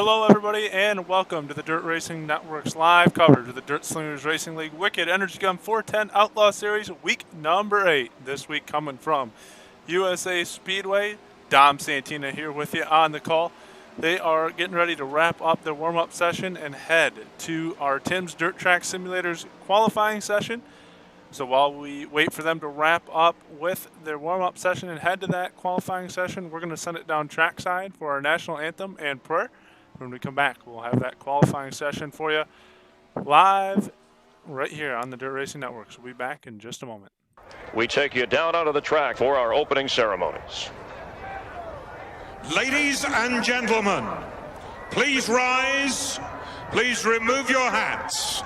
Hello, everybody, and welcome to the Dirt Racing Network's live coverage of the Dirt Slingers Racing League Wicked Energy Gun 410 Outlaw Series, week number 8. This week coming from USA Speedway. Dom Santina here with you on the call. They are getting ready to wrap up their warm-up session and head to our Tim's Dirt Track Simulators qualifying session. So while we wait for them to wrap up with their warm-up session and head to that qualifying session, we're going to send it down trackside for our national anthem and prayer. When we come back, we'll have that qualifying session for you live right here on the Dirt Racing Network. So we'll be back in just a moment. We take you down onto the track for our opening ceremonies. Ladies and gentlemen, please rise. Please remove your hats.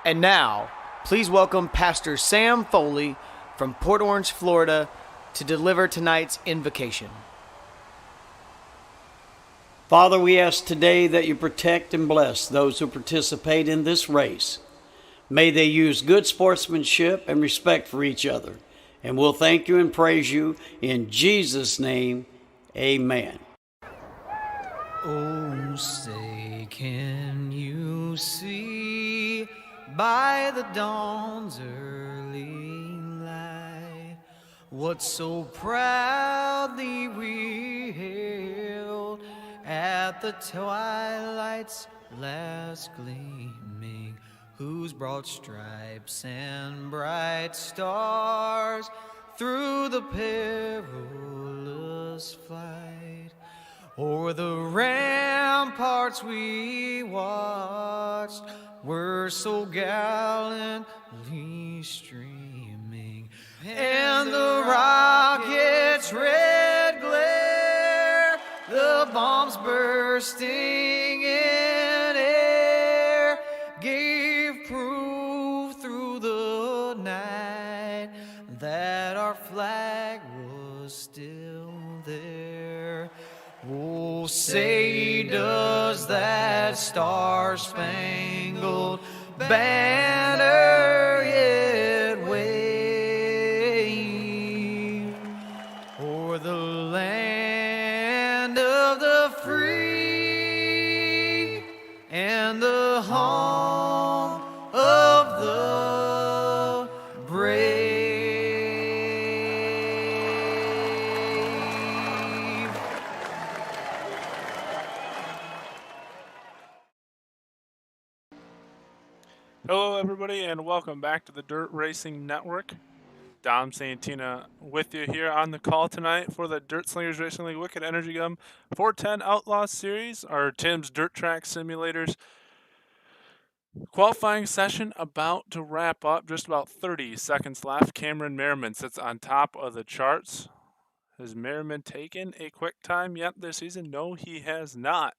And now, please welcome Pastor Sam Foley from Port Orange, Florida, to deliver tonight's invocation. Father, we ask today that you protect and bless those who participate in this race. May they use good sportsmanship and respect for each other. And we'll thank you and praise you in Jesus' name. Amen. Oh, say, can you see by the dawn's early light what so proudly we hailed at the twilight's last gleaming, whose broad stripes and bright stars through the perilous flight o'er the ramparts we watched were so gallantly streaming, and the rocket's red glare, the bombs bursting in air, gave proof through the night that our flag was still there. Oh, say does that star-spangled banner yet wave o'er the land of the free and the home of the brave? Hello, everybody, and welcome back to the Dirt Racing Network. Dom Santina with you here on the call tonight for the Dirt Slingers Racing League Wicked Energy Gun 410 Outlaw Series, our Tim's Dirt Track Simulators qualifying session about to wrap up. Just about 30 seconds left. Cameron Merriman sits on top of the charts. Has Merriman taken a quick time yet this season? No, he has not.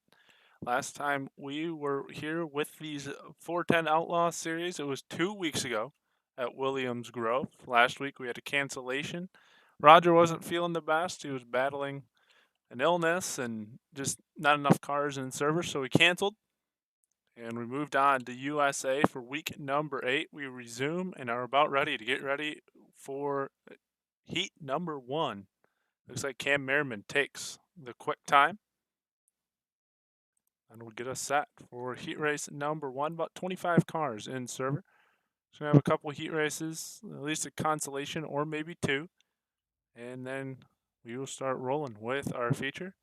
Last time we were here with these 410 Outlaw Series, it was 2 weeks ago at Williams Grove. Last week we had a cancellation. Roger wasn't feeling the best. He was battling an illness and just not enough cars in service, so we canceled. And we moved on to USA for week number 8. We resume and are about ready to get ready for heat number 1. Looks like Cam Merriman takes the quick time. And we'll get us set for heat race number 1. About 25 cars in server. So we have a couple heat races, at least a consolation or maybe 2. And then we will start rolling with our feature.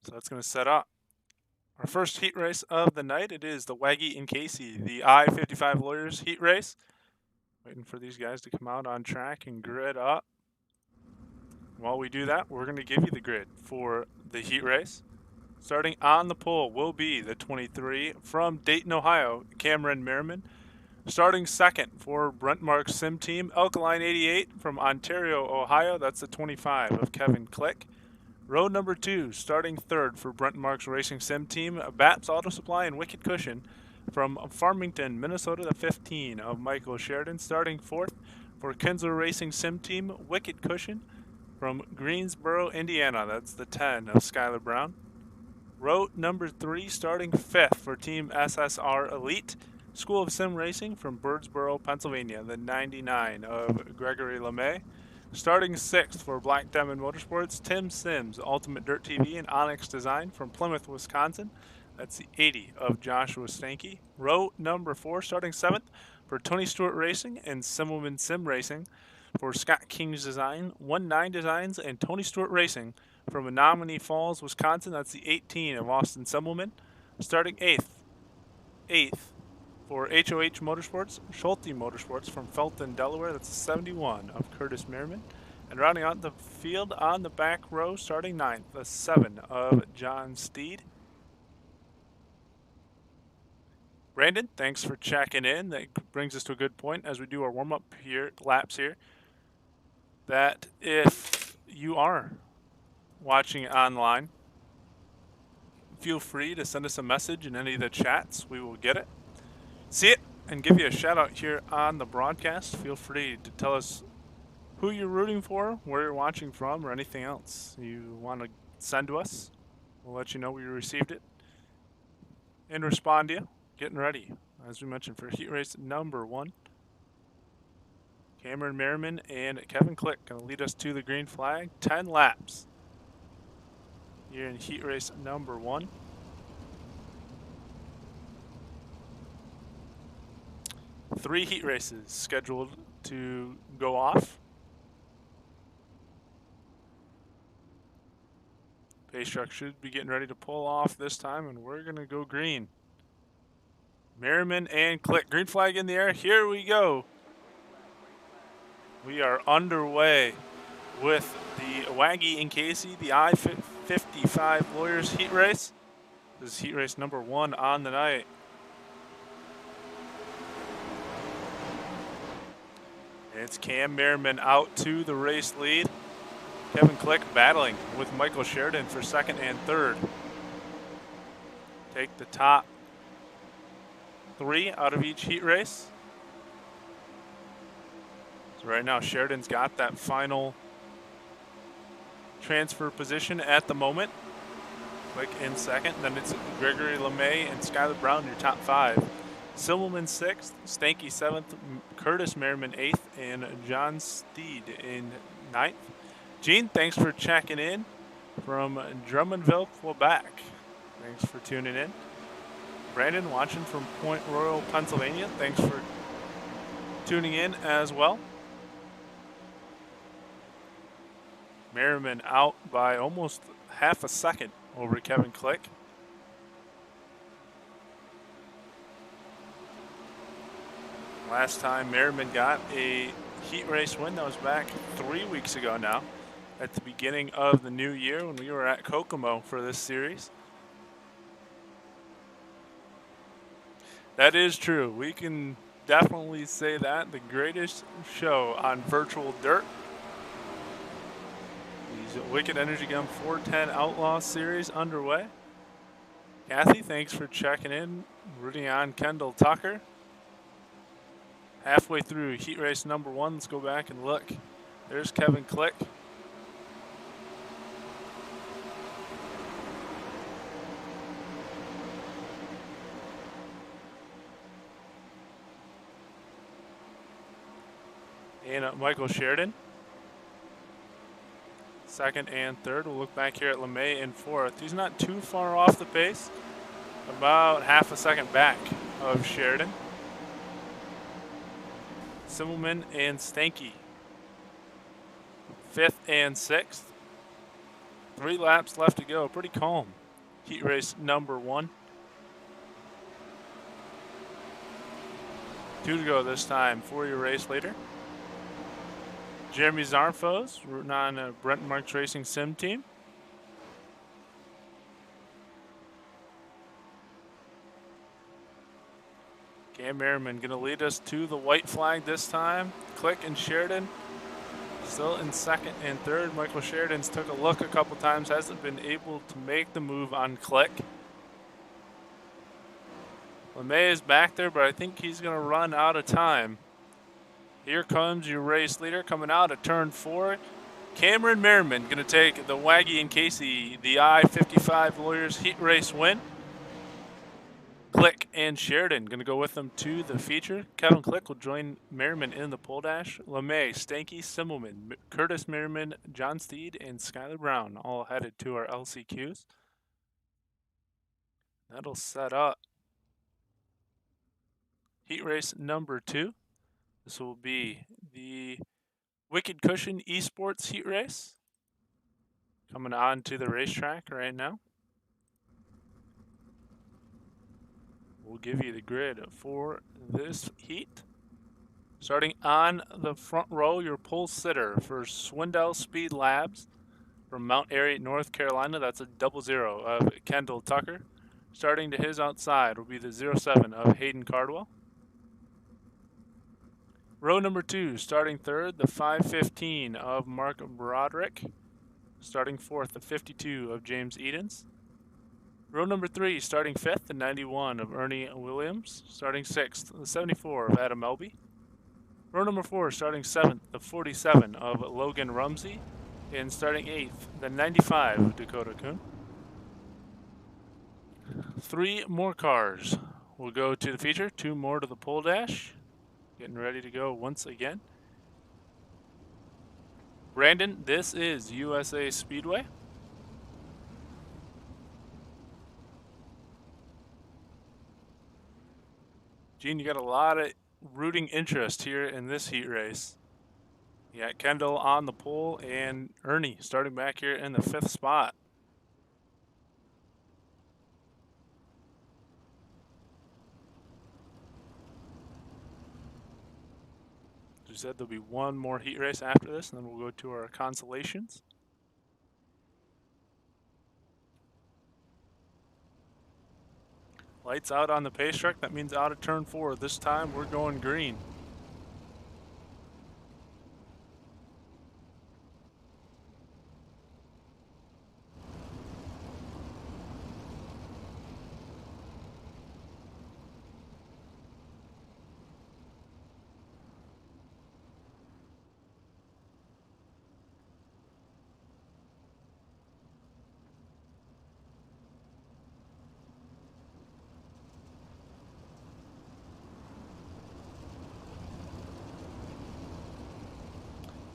So that's going to set up our first heat race of the night. It is the Waggy and Casey, the I-55 Lawyers heat race. Waiting for these guys to come out on track and grid up. While we do that, we're going to give you the grid for the heat race. Starting on the pole will be the 23 from Dayton, Ohio, Cameron Merriman. Starting second for Brent Mark's Sim Team, Alkaline 88 from Ontario, Ohio. That's the 25 of Kevin Click. Row number 2, starting third for Brent Mark's Racing Sim Team, Baps Auto Supply and Wicked Cushion from Farmington, Minnesota, the 15 of Michael Sheridan. Starting fourth for Kinsler Racing Sim Team, Wicked Cushion from Greensboro, Indiana. That's the 10 of Skylar Brown. Row number 3, starting 5th for Team SSR Elite. School of Sim Racing from Birdsboro, Pennsylvania, the 99 of Gregory LeMay. Starting 6th for Black Diamond Motorsports, Tim Sims, Ultimate Dirt TV and Onyx Design from Plymouth, Wisconsin. That's the 80 of Joshua Stanky. Row number 4, starting 7th for Tony Stewart Racing and Simmelman Sim Racing. For Scott King's Design, 19 Designs, and Tony Stewart Racing from Menominee Falls, Wisconsin. That's the 18 of Austin Simmelman. Starting 8th for HOH Motorsports, Schulte Motorsports from Felton, Delaware. That's the 71 of Curtis Merriman. And rounding out the field on the back row, starting 9th, the 7 of John Steed. Brandon, thanks for checking in. That brings us to a good point as we do our warm-up here, laps here. That if you are watching online, feel free to send us a message in any of the chats. We will get it, see it, and give you a shout out here on the broadcast. Feel free to tell us who you're rooting for, where you're watching from, or anything else you want to send to us. We'll let you know we received it and respond to you. Getting ready, as we mentioned, for heat race number 1. Cameron Merriman and Kevin Click going to lead us to the green flag. 10 laps here in heat race number 1. Three heat races scheduled to go off. Pace truck should be getting ready to pull off this time, and we're going to go green. Merriman and Click. Green flag in the air. Here we go. We are underway with the Waggy and Casey, the I-55 Lawyers heat race. This is heat race number 1 on the night. And it's Cam Merriman out to the race lead. Kevin Click battling with Michael Sheridan for 2nd and 3rd. Take the top 3 out of each heat race. So right now Sheridan's got that final transfer position at the moment. Click in 2nd. Then it's Gregory LeMay and Skylar Brown, your top 5. Silverman 6th, Stanky 7th, Curtis Merriman 8th, and John Steed in 9th. Gene, thanks for checking in from Drummondville, Quebec. Thanks for tuning in. Brandon, watching from Point Royal, Pennsylvania. Thanks for tuning in as well. Merriman out by almost half a second over Kevin Click. Last time Merriman got a heat race win, that was back 3 weeks ago now, at the beginning of the new year when we were at Kokomo for this series. That is true. We can definitely say that. The greatest show on virtual dirt. The Wicked Energy Gun 410 Outlaw series underway. Kathy, thanks for checking in. Rooting on Kendall Tucker. Halfway through heat race number 1. Let's go back and look. There's Kevin Click. And Michael Sheridan. 2nd and 3rd. We'll look back here at LeMay in 4th. He's not too far off the pace. About half a second back of Sheridan. Simmelman and Stanky. 5th and 6th. 3 laps left to go. Pretty calm. Heat race number 1. 2 to go this time for your race leader. Jeremy Zarfos, rooting on Brent Marks Racing Sim Team. Cam Merriman going to lead us to the white flag this time. Click and Sheridan still in 2nd and 3rd. Michael Sheridan's took a look a couple times, hasn't been able to make the move on Click. LeMay is back there, but I think he's going to run out of time. Here comes your race leader coming out of turn 4. Cameron Merriman going to take the Waggy and Casey, the I-55 Lawyers heat race win. Click and Sheridan going to go with them to the feature. Kevin Click will join Merriman in the pole dash. LeMay, Stanky, Simmelman, Curtis Merriman, John Steed, and Skylar Brown all headed to our LCQs. That'll set up heat race number 2. This will be the Wicked Cushion Esports heat race. Coming on to the racetrack right now. We'll give you the grid for this heat. Starting on the front row, your pole sitter for Swindell Speed Labs from Mount Airy, North Carolina. That's a 00 of Kendall Tucker. Starting to his outside will be the 07 of Hayden Cardwell. Row number 2, starting third, the 515 of Mark Broderick. Starting fourth, the 52 of James Edens. Row number 3, starting 5th, the 91 of Ernie Williams. Starting 6th, the 74 of Adam Elby. Row number 4, starting 7th, the 47 of Logan Rumsey. And starting 8th, the 95 of Dakota Kuhn. 3 more cars will go to the feature, 2 more to the pole dash. Getting ready to go once again. Brandon, this is USA Speedway. Gene, you got a lot of rooting interest here in this heat race. You got Kendall on the pole and Ernie starting back here in the 5th spot. As we said, there'll be one more heat race after this, and then we'll go to our consolations. Lights out on the pace track. That means out of turn 4. This time we're going green.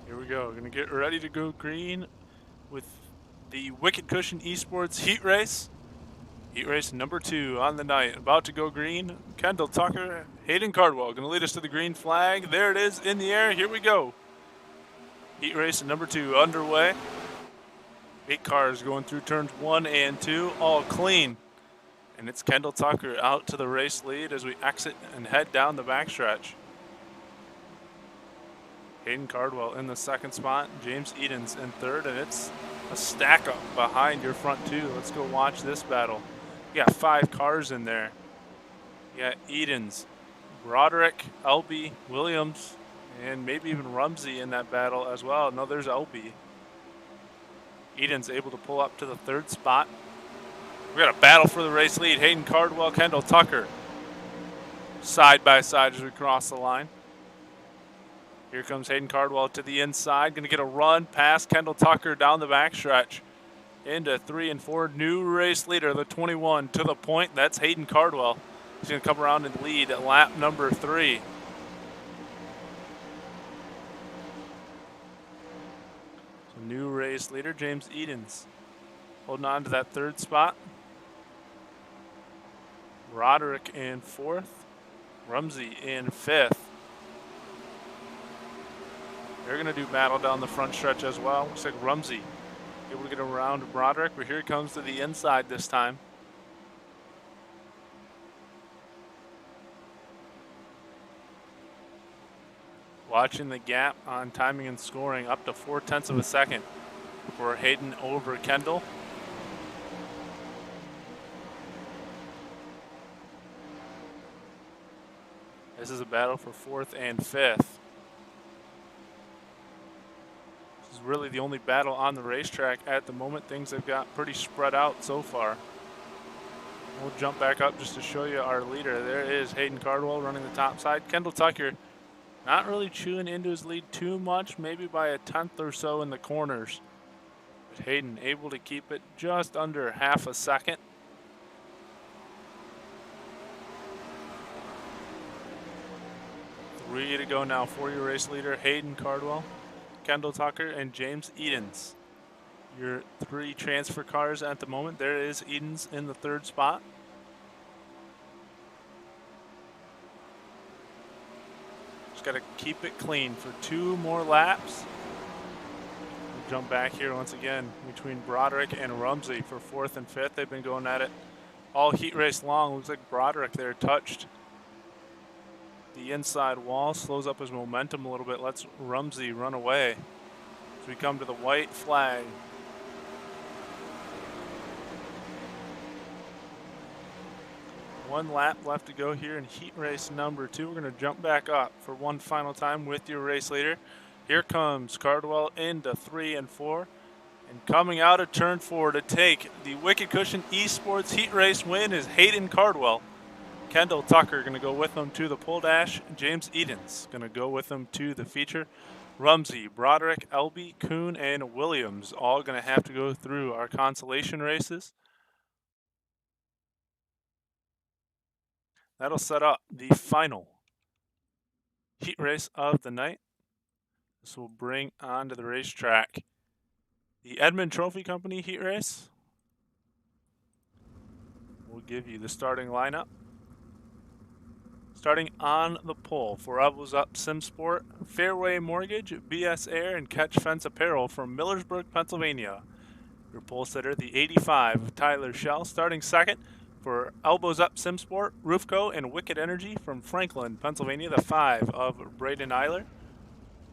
Here we go. We're going to get ready to go green with the Wicked Cushion Esports heat race. Heat race number 2 on the night. About to go green. Kendall Tucker, Hayden Cardwell going to lead us to the green flag. There it is in the air. Here we go. Heat race number 2 underway. 8 cars going through turns 1 and 2, all clean. And it's Kendall Tucker out to the race lead as we exit and head down the backstretch. Hayden Cardwell in the 2nd spot, James Edens in 3rd, and it's a stack up behind your front 2. Let's go watch this battle. You got 5 cars in there. You got Edens, Broderick, Elby, Williams, and maybe even Rumsey in that battle as well. No, there's Elby. Edens able to pull up to the 3rd spot. We got a battle for the race lead. Hayden Cardwell, Kendall Tucker, side by side as we cross the line. Here comes Hayden Cardwell to the inside. Going to get a run past Kendall Tucker down the backstretch into 3 and 4. New race leader, the 21 to the point. That's Hayden Cardwell. He's going to come around and lead at lap number 3. So new race leader, James Edens, holding on to that 3rd spot. Roderick in 4th. Rumsey in 5th. They're going to do battle down the front stretch as well. Looks like Rumsey able to get around Broderick, but here he comes to the inside this time. Watching the gap on timing and scoring up to 0.4 of a second for Hayden over Kendall. This is a battle for 4th and 5th. Really the only battle on the racetrack at the moment. Things have got pretty spread out so far. We'll jump back up just to show you our leader. There is Hayden Cardwell running the top side. Kendall Tucker not really chewing into his lead too much, maybe by a 1/10 or so in the corners. But Hayden able to keep it just under half a second. 3 to go now for your race leader, Hayden Cardwell, Kendall Tucker, and James Edens. Your 3 transfer cars at the moment. There is Edens in the 3rd spot. Just got to keep it clean for 2 more laps. We'll jump back here once again between Broderick and Rumsey for 4th and 5th. They've been going at it all heat race long. Looks like Broderick there touched the inside wall, slows up his momentum a little bit, lets Rumsey run away as we come to the white flag. One lap left to go here in heat race number 2. We're going to jump back up for one final time with your race leader. Here comes Cardwell into 3 and 4. And coming out of turn 4 to take the Wicked Cushion Esports heat race win is Hayden Cardwell. Kendall Tucker going to go with them to the pole dash. James Edens going to go with them to the feature. Rumsey, Broderick, Elby, Kuhn, and Williams all going to have to go through our consolation races. That'll set up the final heat race of the night. This will bring onto the racetrack the Edmond Trophy Company heat race. We'll give you the starting lineup. Starting on the pole for Elbows Up SimSport, Fairway Mortgage, BS Air, and Catch Fence Apparel from Millersburg, Pennsylvania. Your pole sitter, the 85 of Tyler Schell. Starting second for Elbows Up SimSport, Roofco, and Wicked Energy from Franklin, Pennsylvania, the 5 of Braden Eiler.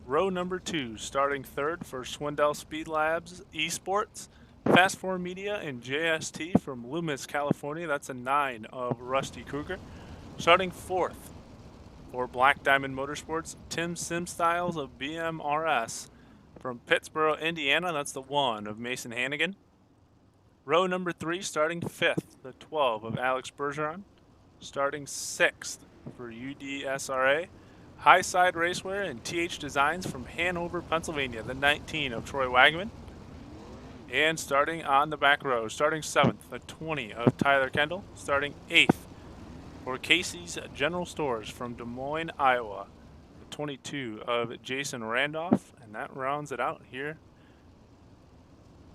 Row number 2, starting third for Swindell Speed Labs Esports, Fast 4 Media, and JST from Loomis, California. That's a 9 of Rusty Kruger. Starting fourth for Black Diamond Motorsports, Tim Simstyles of BMRS from Pittsboro, Indiana. That's the 1 of Mason Hannigan. Row number 3, starting 5th, the 12 of Alex Bergeron. Starting 6th for UDSRA, Highside Racewear and TH Designs from Hanover, Pennsylvania, the 19 of Troy Wagman. And starting on the back row, starting 7th, the 20 of Tyler Kendall. Starting 8th for Casey's General Stores from Des Moines, Iowa, the 22 of Jason Randolph. And that rounds it out here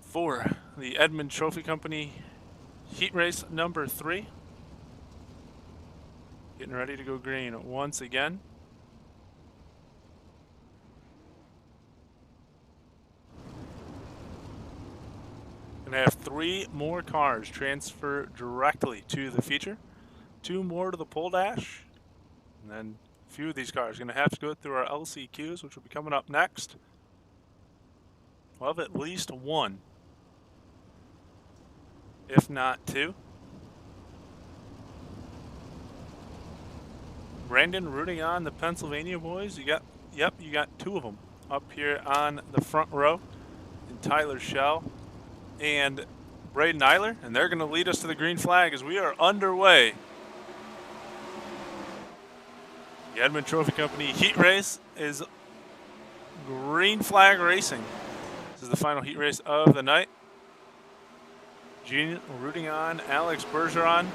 for the Edmond Trophy Company heat race number 3. Getting ready to go green once again. Gonna have 3 more cars transfer directly to the feature, 2 more to the pole dash, and then a few of these cars are gonna have to go through our LCQs, which will be coming up next. We'll have at least 1, if not 2. Brandon rooting on the Pennsylvania boys. You got 2 of them up here on the front row, and Tyler Schell and Braden Eiler, and they're going to lead us to the green flag as we are underway. The Edmond Trophy Company heat race is green flag racing. This is the final heat race of the night. Gene rooting on Alex Bergeron.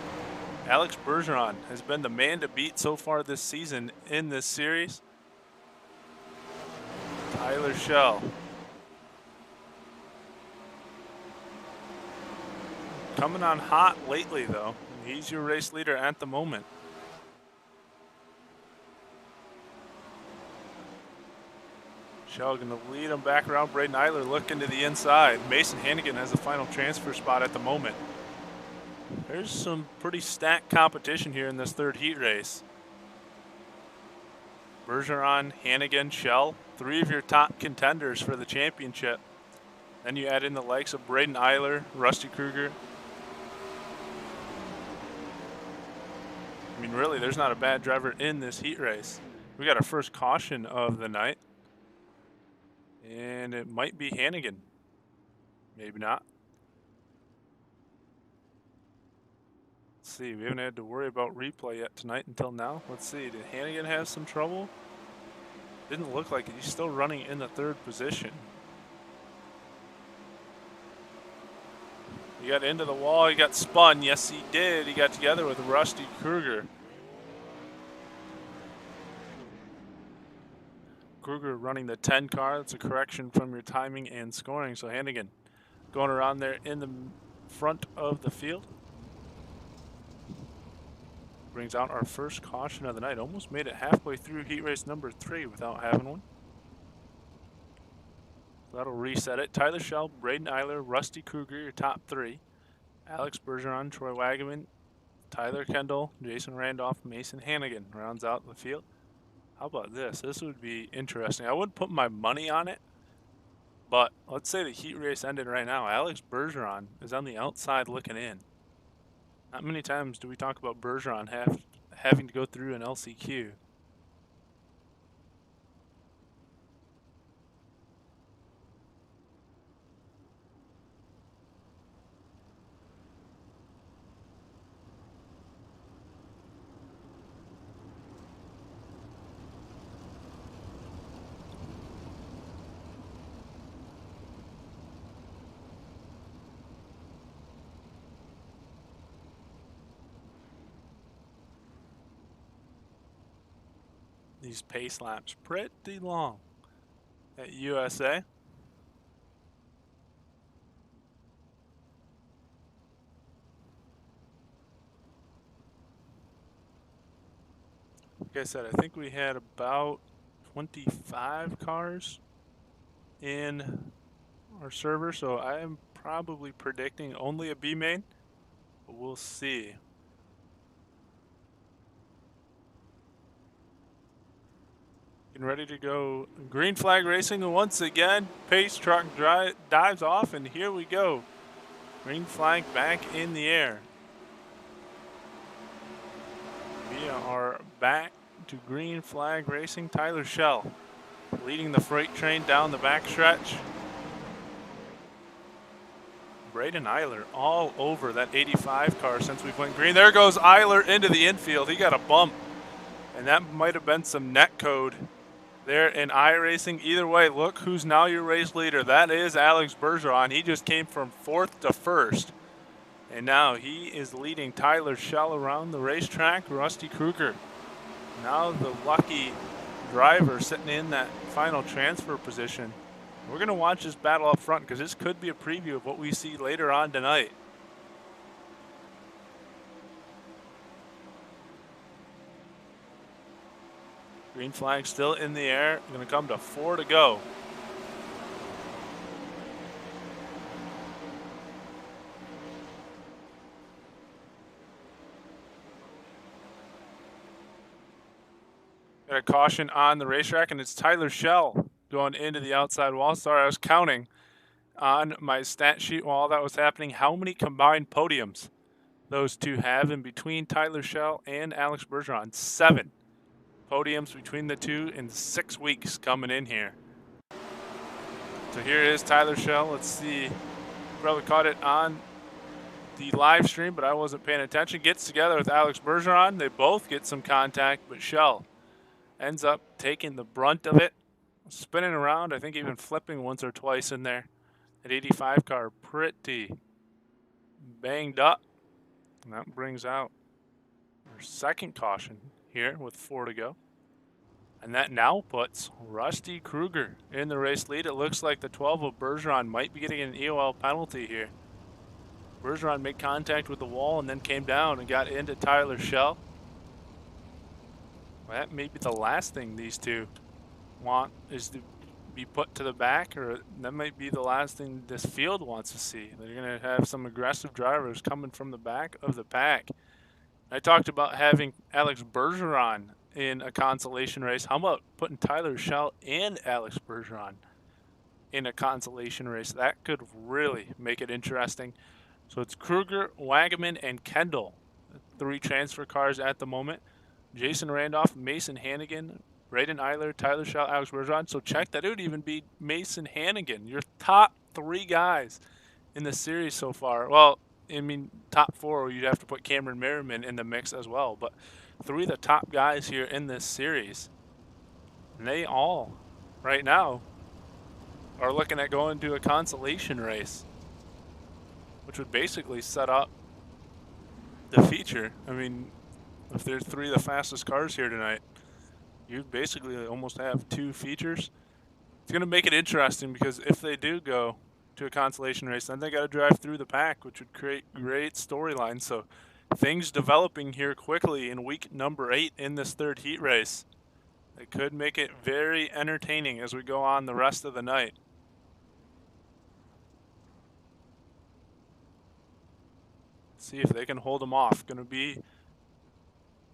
Alex Bergeron has been the man to beat so far this season in this series. Tyler Schell coming on hot lately, though. He's your race leader at the moment. Schell going to lead him back around. Braden Eiler looking to the inside. Mason Hannigan has the final transfer spot at the moment. There's some pretty stacked competition here in this 3rd heat race. Bergeron, Hannigan, Schell, 3 of your top contenders for the championship. Then you add in the likes of Braden Eiler, Rusty Kruger. I mean, really, there's not a bad driver in this heat race. We got our first caution of the night. And it might be Hannigan. Maybe not. Let's see, we haven't had to worry about replay yet tonight until now. Let's see, did Hannigan have some trouble? Didn't look like it. He's still running in the 3rd position. He got into the wall, he got spun. Yes, he did. He got together with Rusty Kruger. Kruger running the 10 car. That's a correction from your timing and scoring. So Hannigan going around there in the front of the field. Brings out our first caution of the night. Almost made it halfway through heat race number 3 without having one. That'll reset it. Tyler Schell, Braden Eiler, Rusty Kruger, your top 3. Alex Bergeron, Troy Wagaman, Tyler Kendall, Jason Randolph, Mason Hannigan rounds out the field. How about this? This would be interesting. I wouldn't put my money on it, but let's say the heat race ended right now. Alex Bergeron is on the outside looking in. Not many times do we talk about Bergeron having to go through an LCQ. These pace laps pretty long at USA. Like I said, I think we had about 25 cars in our server, so I am probably predicting only a B main, but we'll see. Ready to go. Green flag racing once again. Pace truck dives off, and here we go. Green flag back in the air. We are back to green flag racing. Tyler Schell leading the freight train down the backstretch. Braden Eiler all over that 85 car since we went green. There goes Eiler into the infield. He got a bump, and that might have been some net code there in iRacing. Either way, look who's now your race leader. That is Alex Bergeron. He just came from 4th to 1st. And now he is leading Tyler Schell around the racetrack. Rusty Kruger, now the lucky driver, sitting in that final transfer position. We're going to watch this battle up front because this could be a preview of what we see later on tonight. Green flag still in the air. Going to come to 4 to go. Got a caution on the racetrack, and it's Tyler Schell going into the outside wall. Sorry, I was counting on my stat sheet while all that was happening how many combined podiums those two have in between Tyler Schell and Alex Bergeron. 7 podiums between the two in 6 weeks coming in here. So here is Tyler Schell. Let's see. Probably caught it on the live stream, but I wasn't paying attention. Gets together with Alex Bergeron. They both get some contact, but Schell ends up taking the brunt of it. Spinning around, I think even flipping once or twice in there. That 85 car pretty banged up. And that brings out our second caution here with 4 to go. And that now puts Rusty Kruger in the race lead. It looks like the 12 of Bergeron might be getting an EOL penalty here. Bergeron made contact with the wall and then came down and got into Tyler Schell. That may be the last thing these two want, is to be put to the back, or that might be the last thing this field wants to see. They're going to have some aggressive drivers coming from the back of the pack. I talked about having Alex Bergeron in a consolation race. How about putting Tyler Schell and Alex Bergeron in a consolation race? That could really make it interesting. So it's Kruger, Wagaman, and Kendall, 3 transfer cars at the moment. Jason Randolph, Mason Hannigan, Braden Eiler, Tyler Schell, Alex Bergeron. So check that. It would even be Mason Hannigan, your top 3 guys in the series so far. Well, I mean, top 4, you'd have to put Cameron Merriman in the mix as well. But 3 of the top guys here in this series. And they all, right now, are looking at going to a consolation race, which would basically set up the feature. I mean, if there's 3 of the fastest cars here tonight, you basically almost have 2 features. It's going to make it interesting because if they do go to a consolation race, then they got to drive through the pack, which would create great storylines. So things developing here quickly in week number 8 in this 3rd heat race. It could make it very entertaining as we go on the rest of the night. See if they can hold them off. Going to be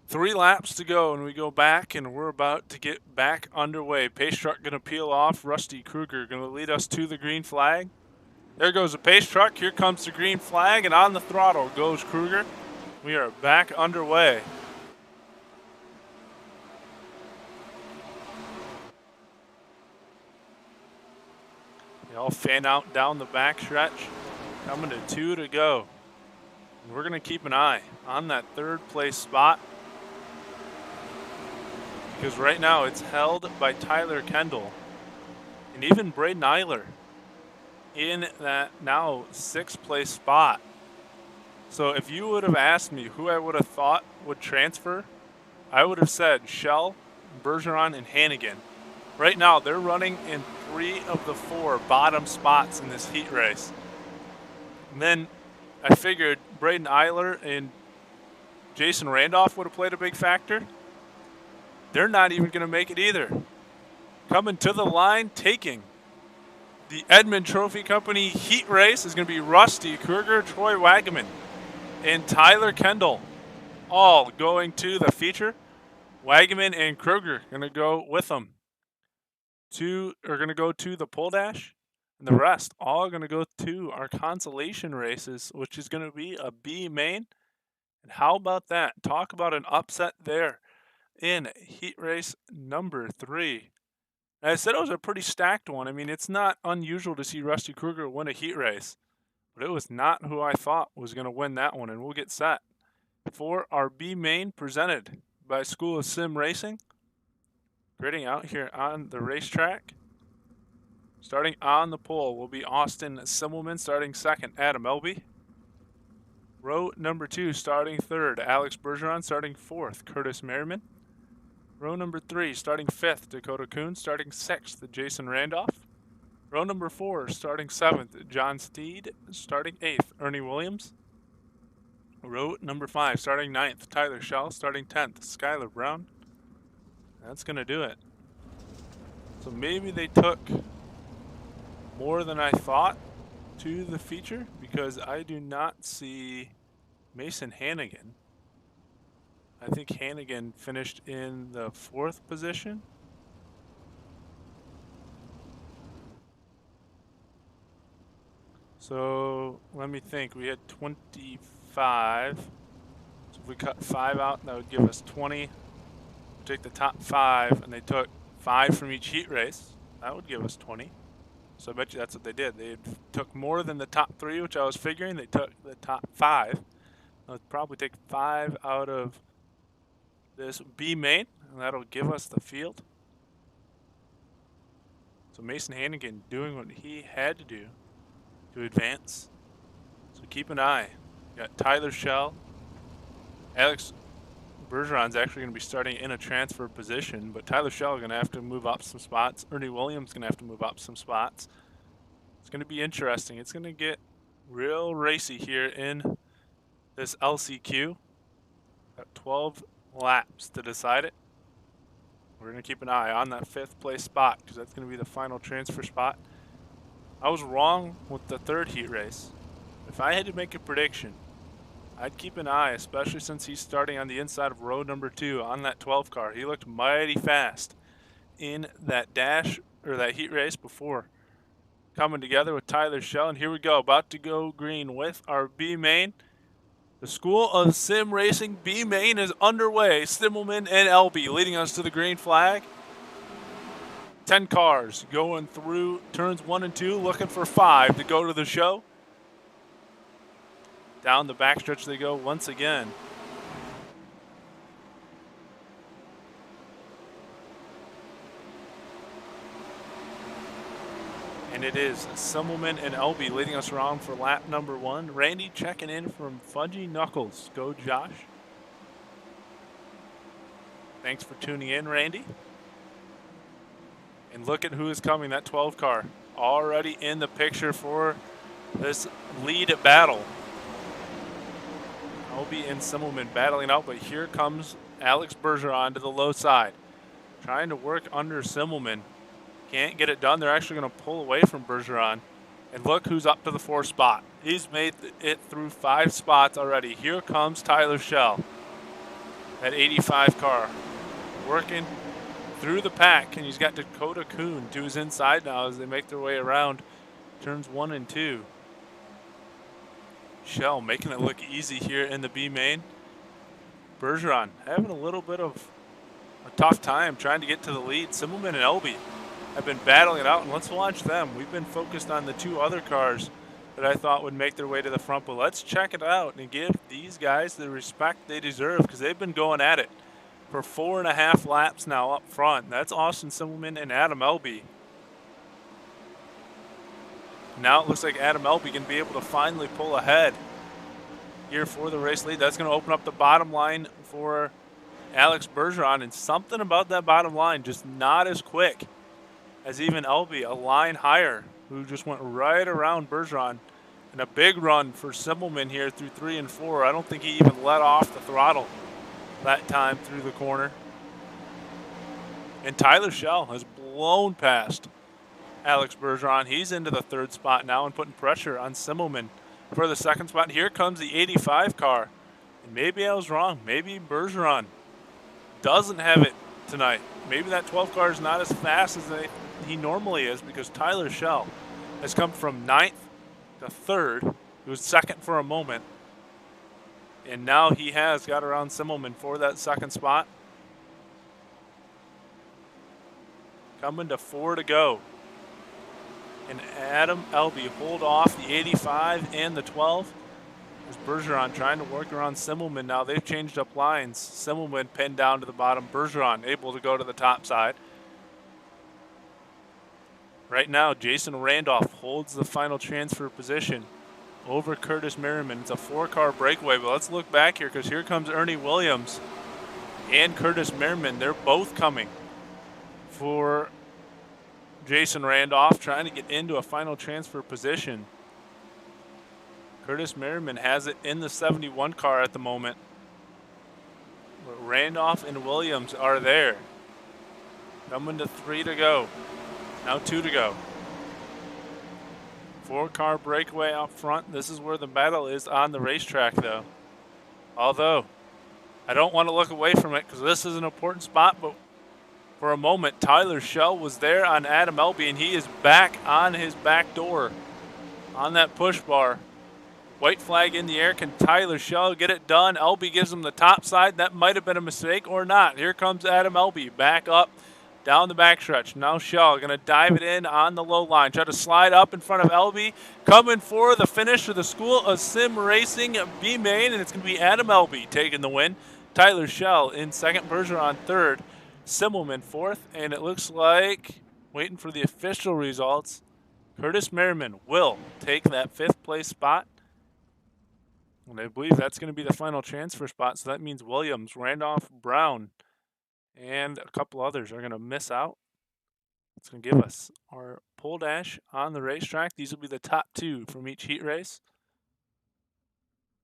3 laps to go, and we go back, and we're about to get back underway. Pace truck going to peel off. Rusty Kruger going to lead us to the green flag. There goes the pace truck. Here comes the green flag, and on the throttle goes Kruger. We are back underway. They all fan out down the back stretch. Coming to 2 to go. And we're going to keep an eye on that 3rd place spot, because right now it's held by Tyler Kendall and even Braden Eiler in that now 6th place spot. So if you would have asked me who I would have thought would transfer, I would have said Shell, Bergeron, and Hannigan. Right now they're running in 3 of the 4 bottom spots in this heat race. And then I figured Braden Eiler and Jason Randolph would have played a big factor. They're not even going to make it either. Coming to the line, taking the Edmond Trophy Company heat race is going to be Rusty Kruger, Troy Wagaman, and Tyler Kendall, all going to the feature. Wagaman and Kruger going to go with them. 2 are going to go to the pole dash, and the rest all going to go to our consolation races, which is going to be a B main. And how about that? Talk about an upset there in heat race number 3. I said it was a pretty stacked one. I mean, it's not unusual to see Rusty Kruger win a heat race, but it was not who I thought was going to win that one. And we'll get set for our B main presented by School of Sim Racing. Gritting out here on the racetrack. Starting on the pole will be Austin Simmelman, starting 2nd, Adam Elby. Row number 2, starting 3rd, Alex Bergeron, starting 4th, Curtis Merriman. Row number 3, starting 5th, Dakota Kuhn, starting 6th, Jason Randolph. Row number 4, starting 7th, John Steed, starting 8th, Ernie Williams. Row number 5, starting 9th, Tyler Schell, starting 10th, Skylar Brown. That's going to do it. So maybe they took more than I thought to the feature, because I do not see Mason Hannigan. I think Hannigan finished in the 4th position. So let me think. We had 25. So if we cut 5 out, that would give us 20. Take the top 5, and they took 5 from each heat race. That would give us 20. So I bet you that's what they did. They took more than the top 3, which I was figuring. They took the top 5. They'll probably take 5 out of this B main, and that'll give us the field. So Mason Hannigan doing what he had to do to advance. So keep an eye. You got Tyler Schell. Alex Bergeron's actually going to be starting in a transfer position, but Tyler Schell is going to have to move up some spots. Ernie Williams is going to have to move up some spots. It's going to be interesting. It's going to get real racy here in this LCQ. Got 12 laps to decide it. We're going to keep an eye on that 5th place spot, because that's going to be the final transfer spot. I was wrong with the 3rd heat race. If I had to make a prediction, I'd keep an eye, especially since he's starting on the inside of row number 2 on that 12 car. He looked mighty fast in that dash, or that heat race before coming together with Tyler Schell. And here we go, about to go green with our B main. The School of Sim Racing B main is underway. Simmelman and Elby leading us to the green flag. 10 cars going through turns 1 and 2, looking for 5 to go to the show. Down the backstretch they go once again. And it is Simmelman and Elby leading us around for lap number 1. Randy checking in from Fudgy Knuckles. Go Josh. Thanks for tuning in, Randy. And look at who is coming, that 12 car. Already in the picture for this lead battle. Elby and Simmelman battling out, but here comes Alex Bergeron to the low side. Trying to work under Simmelman. Can't get it done. They're actually going to pull away from Bergeron. And look who's up to the 4th spot. He's made it through 5 spots already. Here comes Tyler Schell. That 85 car. Working through the pack, and he's got Dakota Kuhn to his inside now as they make their way around turns 1 and 2. Schell making it look easy here in the B main. Bergeron having a little bit of a tough time trying to get to the lead. Simmelman and Elby have been battling it out, and let's watch them. We've been focused on the 2 other cars that I thought would make their way to the front, but let's check it out and give these guys the respect they deserve because they've been going at it for 4.5 laps now up front. That's Austin Simmelman and Adam Elby. Now it looks like Adam Elby can be able to finally pull ahead here for the race lead. That's going to open up the bottom line for Alex Bergeron, and something about that bottom line just not as quick as even Elby, a line higher, who just went right around Bergeron. And a big run for Simmelman here through 3 and 4. I don't think he even let off the throttle that time through the corner. And Tyler Schell has blown past Alex Bergeron. He's into the 3rd spot now and putting pressure on Simmelman for the 2nd spot. Here comes the 85 car. And maybe I was wrong. Maybe Bergeron doesn't have it tonight. Maybe that 12 car is not as fast as he normally is because Tyler Schell has come from 9th to 3rd. He was 2nd for a moment. And now he has got around Simmelman for that 2nd spot. Coming to 4 to go. And Adam Elby hold off the 85 and the 12. There's Bergeron trying to work around Simmelman now. They've changed up lines. Simmelman pinned down to the bottom. Bergeron able to go to the top side. Right now, Jason Randolph holds the final transfer position over Curtis Merriman. It's a 4-car breakaway, but let's look back here because here comes Ernie Williams and Curtis Merriman. They're both coming for Jason Randolph, trying to get into a final transfer position. Curtis Merriman has it in the 71 car at the moment. But Randolph and Williams are there. Coming to 3 to go. Now 2 to go. 4-car breakaway out front. This is where the battle is on the racetrack, though. Although, I don't want to look away from it because this is an important spot, but for a moment, Tyler Schell was there on Adam Elby, and he is back on his back door on that push bar. White flag in the air. Can Tyler Schell get it done? Elby gives him the top side. That might have been a mistake or not. Here comes Adam Elby back up down the backstretch. Now Schell going to dive it in on the low line. Try to slide up in front of Elby. Coming for the finish of the School of Sim Racing B main, and it's going to be Adam Elby taking the win. Tyler Schell in 2nd, Bergeron 3rd, Simmelman 4th, and it looks like, waiting for the official results, Curtis Merriman will take that 5th place spot. And I believe that's going to be the final transfer spot, so that means Williams, Randolph, Brown, and a couple others are going to miss out. It's going to give us our pole dash on the racetrack. These will be the top 2 from each heat race.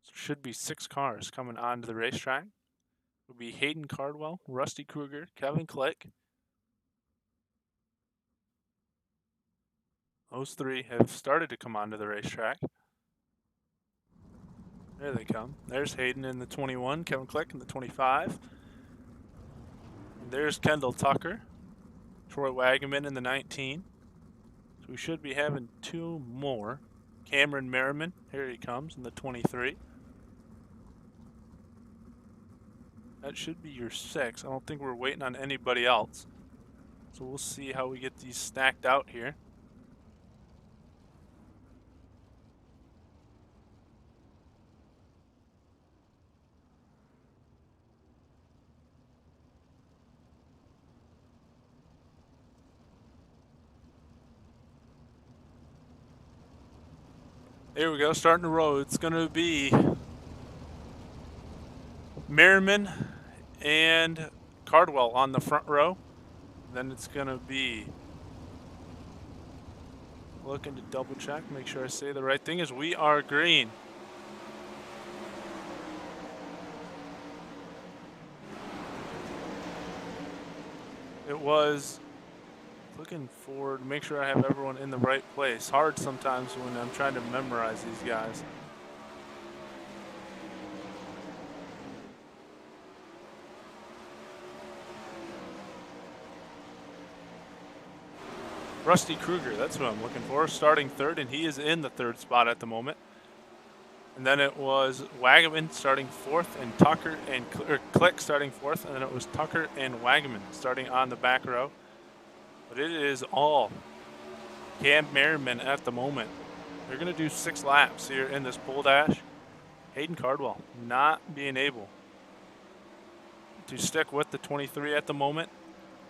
So should be 6 cars coming onto the racetrack. It will be Hayden Cardwell, Rusty Kruger, Kevin Click. Those 3 have started to come onto the racetrack. There they come. There's Hayden in the 21, Kevin Click in the 25. And there's Kendall Tucker, Troy Wagaman in the 19. So we should be having 2 more. Cameron Merriman, here he comes in the 23. That should be your 6. I don't think we're waiting on anybody else. So we'll see how we get these stacked out here. There we go, starting to roll. It's going to be Merriman and Cardwell on the front row. Then it's going to be looking to double check, make sure I say the right thing, is we are green. It was looking forward to make sure I have everyone in the right place. Hard sometimes when I'm trying to memorize these guys. Rusty Kruger, that's who I'm looking for, starting third, and he is in the third spot at the moment. And then it was Wagaman starting fourth, and Tucker and Click starting fourth, and then it was Tucker and Wagaman starting on the back row. But it is all Cam Merriman at the moment. They're going to do 6 laps here in this pole dash. Hayden Cardwell not being able to stick with the 23 at the moment.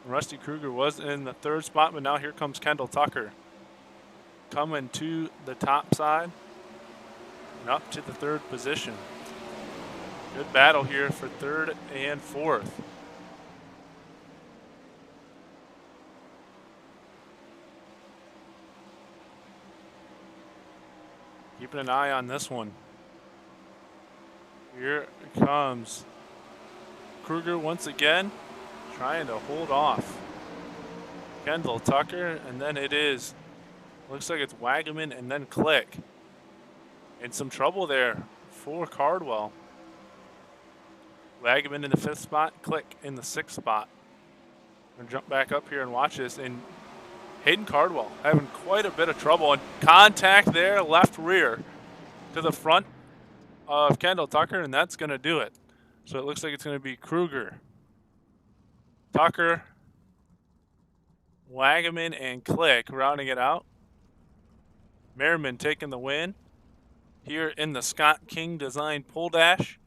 Rusty Kruger was in the third spot, but now here comes Kendall Tucker coming to the top side and up to the third position. Good battle here for third and fourth. Keeping an eye on this one. Here comes Kruger once again, trying to hold off Kendall Tucker, and then it is, looks like it's Wagaman and then Click. And some trouble there for Cardwell. Wagaman in the 5th spot, Click in the 6th spot. I'm gonna jump back up here and watch this, and Hayden Cardwell having quite a bit of trouble, and contact there, left rear to the front of Kendall Tucker, and that's gonna do it. So it looks like it's gonna be Kruger, Tucker, Wagaman, and Click rounding it out. Merriman taking the win here in the Scott King design pole dash,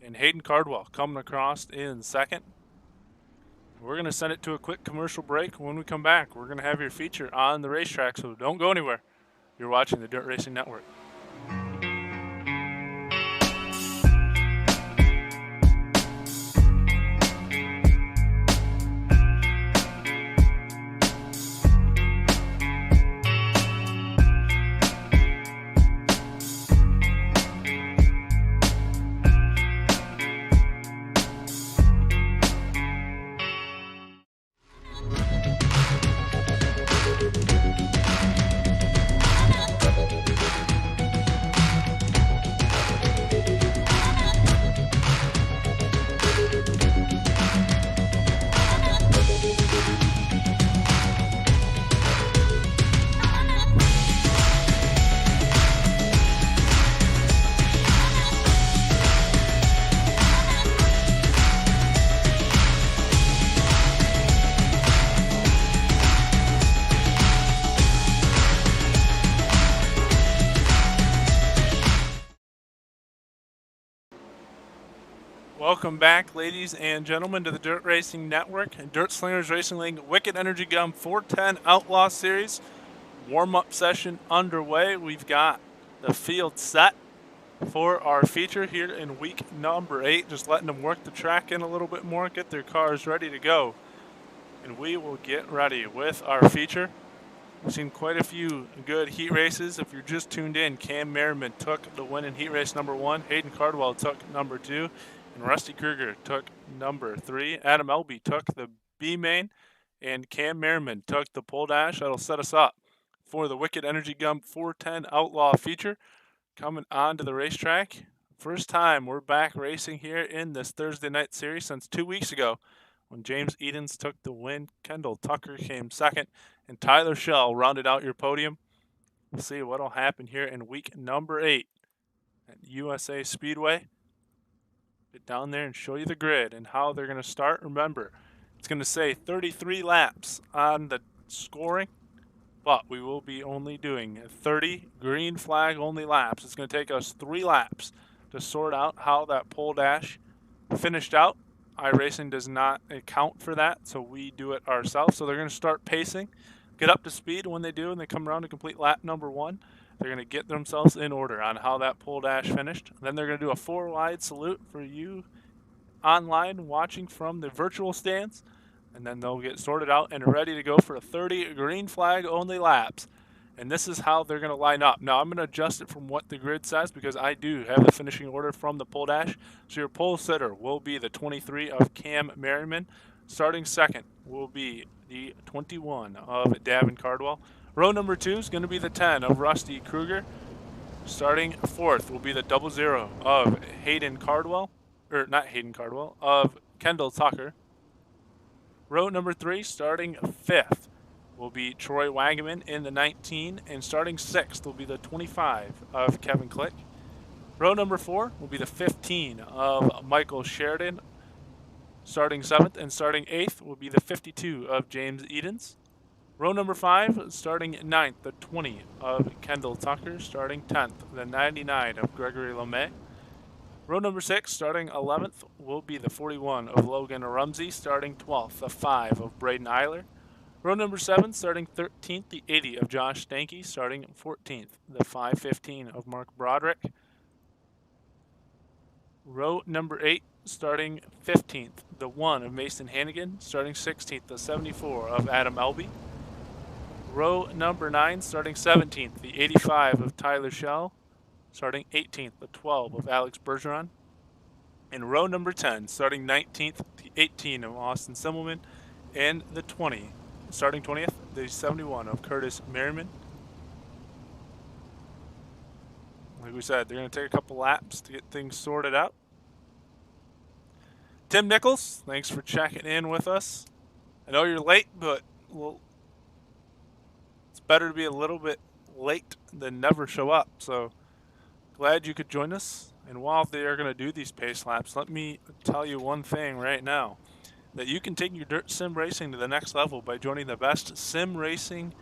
and Hayden Cardwell coming across in second. We're going to send it to a quick commercial break. When we come back, we're going to have your feature on the racetrack, so don't go anywhere. You're watching the Dirt Racing Network. Welcome back, ladies and gentlemen, to the Dirt Racing Network and Dirt Slingers Racing League Wicked Energy Gum 410 Outlaw Series. Warm-up session underway. We've got the field set for our feature here in week number 8. Just letting them work the track in a little bit more, get their cars ready to go. And we will get ready with our feature. We've seen quite a few good heat races. If you're just tuned in, Cam Merriman took the win in heat race number 1. Hayden Cardwell took number 2. And Rusty Kruger took number 3. Adam Elby took the B main. And Cam Merriman took the pole dash. That'll set us up for the Wicked Energy Gum 410 Outlaw feature coming onto the racetrack. First time we're back racing here in this Thursday night series since 2 weeks ago when James Edens took the win. Kendall Tucker came second. And Tyler Schell rounded out your podium. We'll see what'll happen here in week number 8 at USA Speedway. Get down there and show you the grid and how they're going to start. Remember, it's going to say 33 laps on the scoring, but we will be only doing 30 green flag only laps. It's going to take us 3 laps to sort out how that pole dash finished out. iRacing does not account for that, so we do it ourselves. So they're going to start pacing, get up to speed. When they do, and they come around to complete lap number 1, they're going to get themselves in order on how that pole dash finished. Then they're going to do a 4-wide salute for you online watching from the virtual stands. And then they'll get sorted out and ready to go for a 30 green flag only laps. And this is how they're going to line up. Now, I'm going to adjust it from what the grid says because I do have the finishing order from the pole dash. So your pole sitter will be the 23 of Cam Merriman. Starting second will be the 21 of Davin Cardwell. Row number 2 is going to be the 10 of Rusty Kruger. Starting fourth will be the 00 of Hayden Cardwell. Or not Hayden Cardwell, of Kendall Tucker. Row number 3, starting fifth, will be Troy Wagaman in the 19, and starting sixth will be the 25 of Kevin Click. Row number 4 will be the 15 of Michael Sheridan. Starting seventh and starting eighth will be the 52 of James Edens. Row number 5, starting ninth, the 20 of Kendall Tucker. Starting 10th, the 99 of Gregory LeMay. Row number 6, starting 11th, will be the 41 of Logan Rumsey. Starting 12th, the 5 of Braden Eiler. Row number 7, starting 13th, the 80 of Josh Stanky. Starting 14th, the 515 of Mark Broderick. Row number 8, starting 15th, the 1 of Mason Hannigan. Starting 16th, the 74 of Adam Elby. Row number 9, starting 17th, the 85 of Tyler Schell. Starting 18th, the 12 of Alex Bergeron. In row number 10, starting 19th, the 18 of Austin Simmelman. And the 20, starting 20th, the 71 of Curtis Merriman. Like we said, they're going to take a couple laps to get things sorted out. Tim Nichols, thanks for checking in with us. I know you're late, but it's better to be a little bit late than never show up. So glad you could join us. And while they are going to do these pace laps, let me tell you one thing right now, that you can take your dirt sim racing to the next level by joining the best sim racing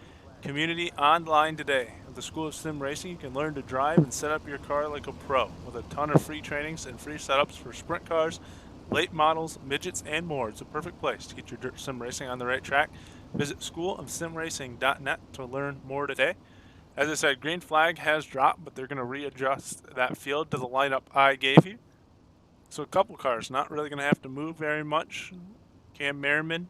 community online today. At the School of Sim Racing, you can learn to drive and set up your car like a pro with a ton of free trainings and free setups for sprint cars, late models, midgets, and more. It's a perfect place to get your dirt sim racing on the right track. Visit schoolofsimracing.net to learn more today. As I said, green flag has dropped, but they're going to readjust that field to the lineup I gave you. So a couple cars not really going to have to move very much. Cam Merriman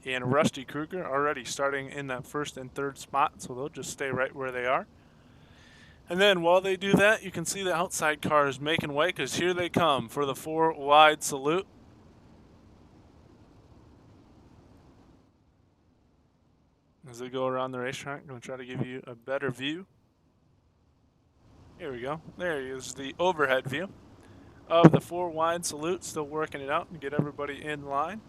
and Rusty Kruger already starting in that first and third spot, so they'll just stay right where they are. And then while they do that, you can see the outside cars making way, because here they come for the 4 wide salute. As they go around the racetrack, I'm going to try to give you a better view. Here we go. There is the overhead view of the 4 wide salute, still working it out and get everybody in line.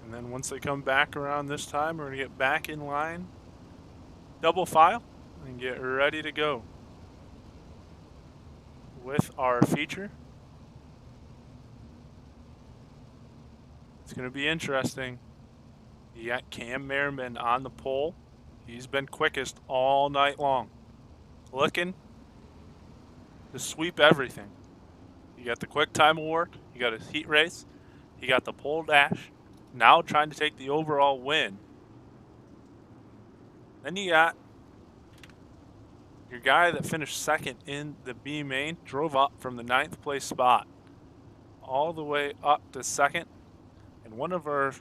And then once they come back around this time, we're going to get back in line, double file, and get ready to go with our feature. It's going to be interesting. You got Cam Merriman on the pole. He's been quickest all night long, looking to sweep everything. You got the quick time of work, you got his heat race, you got the pole dash, now trying to take the overall win. Then you got your guy that finished second in the B main, drove up from the 9th place spot all the way up to second. And one of our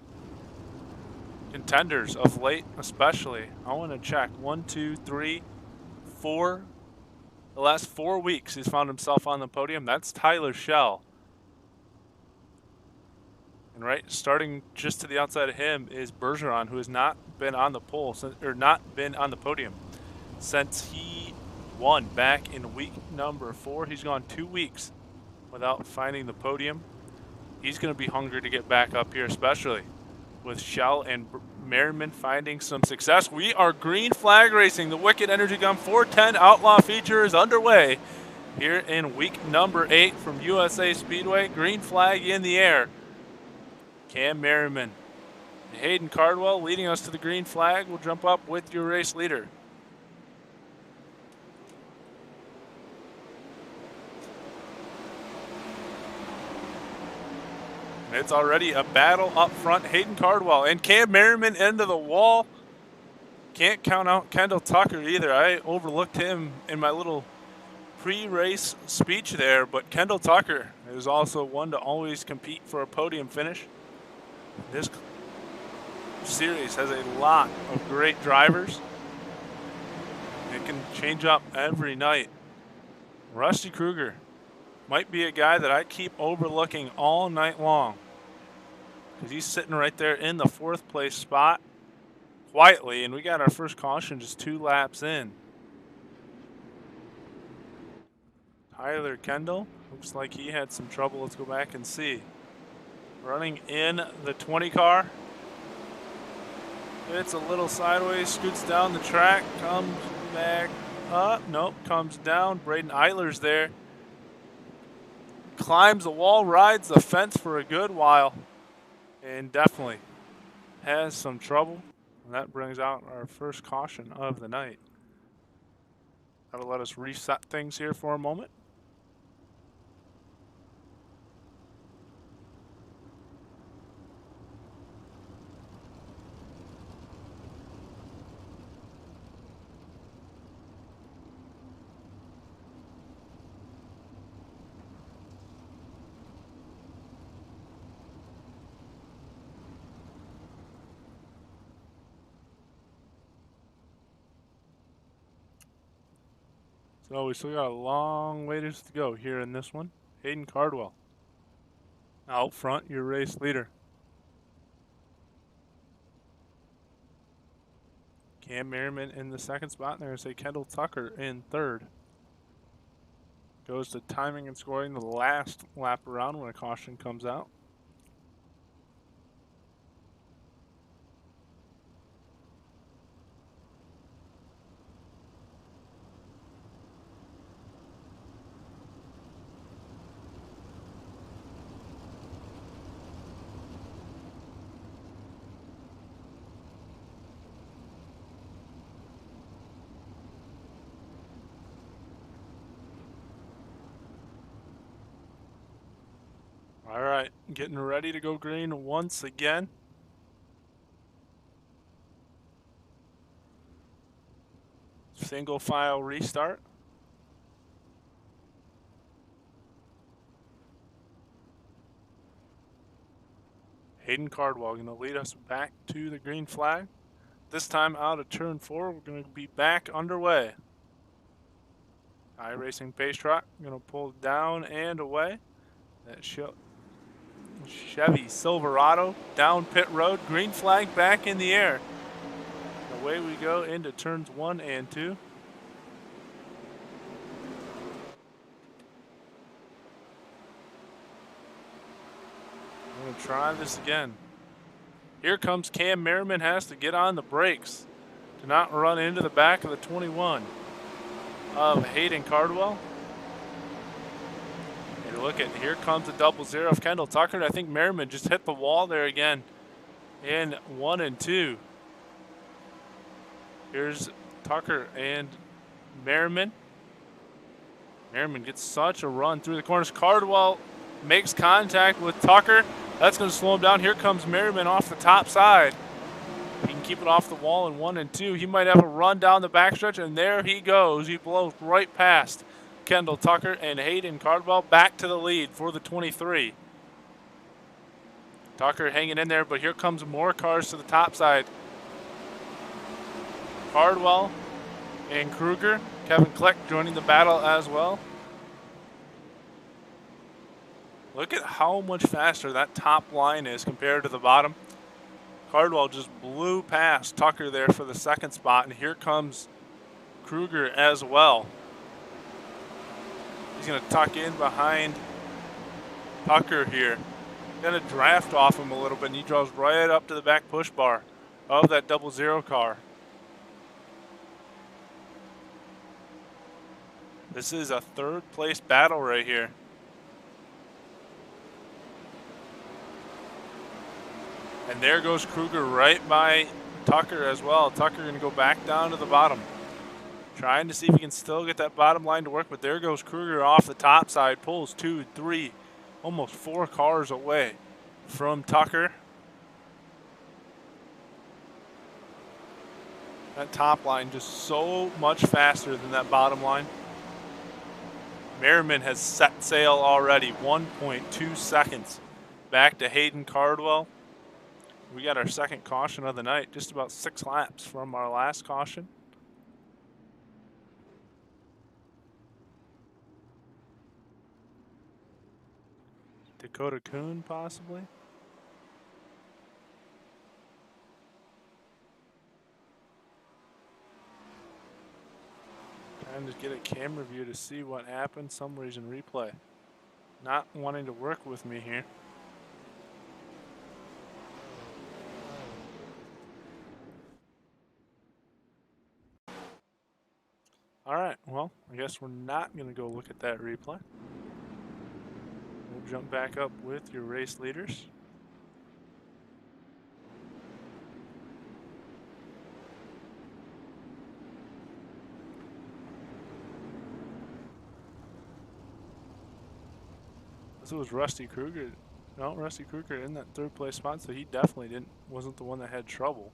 contenders of late especially, I want to check, 1, 2, 3, 4. The last 4 weeks he's found himself on the podium. That's Tyler Schell. And right, starting just to the outside of him is Bergeron, who has not been on the pole, or not been on the podium since he won back in week number 4. He's gone 2 weeks without finding the podium. He's going to be hungry to get back up here, especially with Schell and Merriman finding some success. We are green flag racing. The Wicked Energy Gum 410 Outlaw feature is underway here in week number 8 from USA Speedway. Green flag in the air. Cam Merriman and Hayden Cardwell leading us to the green flag. We'll jump up with your race leader. It's already a battle up front. Hayden Cardwell and Cam Merriman into the wall. Can't count out Kendall Tucker either. I overlooked him in my little pre-race speech there, but Kendall Tucker is also one to always compete for a podium finish. This series has a lot of great drivers. It can change up every night. Rusty Kruger might be a guy that I keep overlooking all night long because he's sitting right there in the 4th place spot quietly, and we got our first caution just 2 laps in. Tyler Kendall looks like he had some trouble. Let's go back and see. Running in the 20 car. It's a little sideways, scoots down the track, comes back up. Nope, comes down. Braden Eiler's there. Climbs the wall, rides the fence for a good while, and definitely has some trouble. And that brings out our first caution of the night. That'll let us reset things here for a moment. So we still got a long ways to go here in this one. Hayden Cardwell out front, your race leader. Cam Merriman in the 2nd spot, and there's a Kendall Tucker in 3rd. Goes to timing and scoring the last lap around when a caution comes out. All right, getting ready to go green once again. Single file restart. Hayden Cardwell going to lead us back to the green flag. This time out of turn 4, we're going to be back underway. iRacing Pace Truck going to pull down and away. That Chevy Silverado down pit road, green flag back in the air. Away we go into turns 1 and 2. I'm going to try this again. Here comes Cam Merriman, has to get on the brakes to not run into the back of the 21 of Hayden Cardwell. And look at, here comes the 00 of Kendall Tucker. I think Merriman just hit the wall there again in 1 and 2. Here's Tucker and Merriman. Merriman gets such a run through the corners. Cardwell makes contact with Tucker. That's going to slow him down. Here comes Merriman off the top side. He can keep it off the wall in 1 and 2. He might have a run down the backstretch, and there he goes. He blows right past Kendall Tucker and Hayden Cardwell back to the lead for the 23. Tucker hanging in there, but here comes more cars to the top side. Cardwell and Kruger. Kevin Kleck joining the battle as well. Look at how much faster that top line is compared to the bottom. Cardwell just blew past Tucker there for the 2nd spot, and here comes Kruger as well. He's going to tuck in behind Tucker here. Going to draft off him a little bit, and he draws right up to the back push bar of that 00 car. This is a 3rd place battle right here. And there goes Kruger right by Tucker as well. Tucker going to go back down to the bottom. Trying to see if he can still get that bottom line to work, but there goes Kruger off the top side. Pulls 2, 3, almost 4 cars away from Tucker. That top line just so much faster than that bottom line. Merriman has set sail already, 1.2 seconds back to Hayden Cardwell. We got our second caution of the night, just about 6 laps from our last caution. Dakota Kuhn, possibly. Trying to get a camera view to see what happened. Some reason replay not wanting to work with me here. All right, well, I guess we're not going to go look at that replay. We'll jump back up with your race leaders. This was Rusty Kruger. No, Rusty Kruger in that 3rd place spot, so he definitely wasn't the one that had trouble.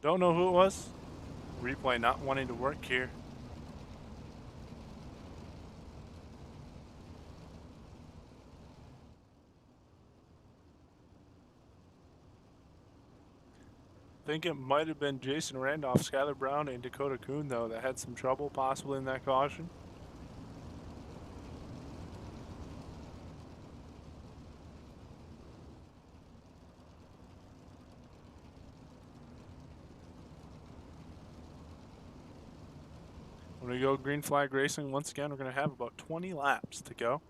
Don't know who it was. Replay not wanting to work here. I think it might have been Jason Randolph, Skylar Brown, and Dakota Kuhn, though, that had some trouble possibly in that caution. When we go green flag racing, once again, we're going to have about 20 laps to go.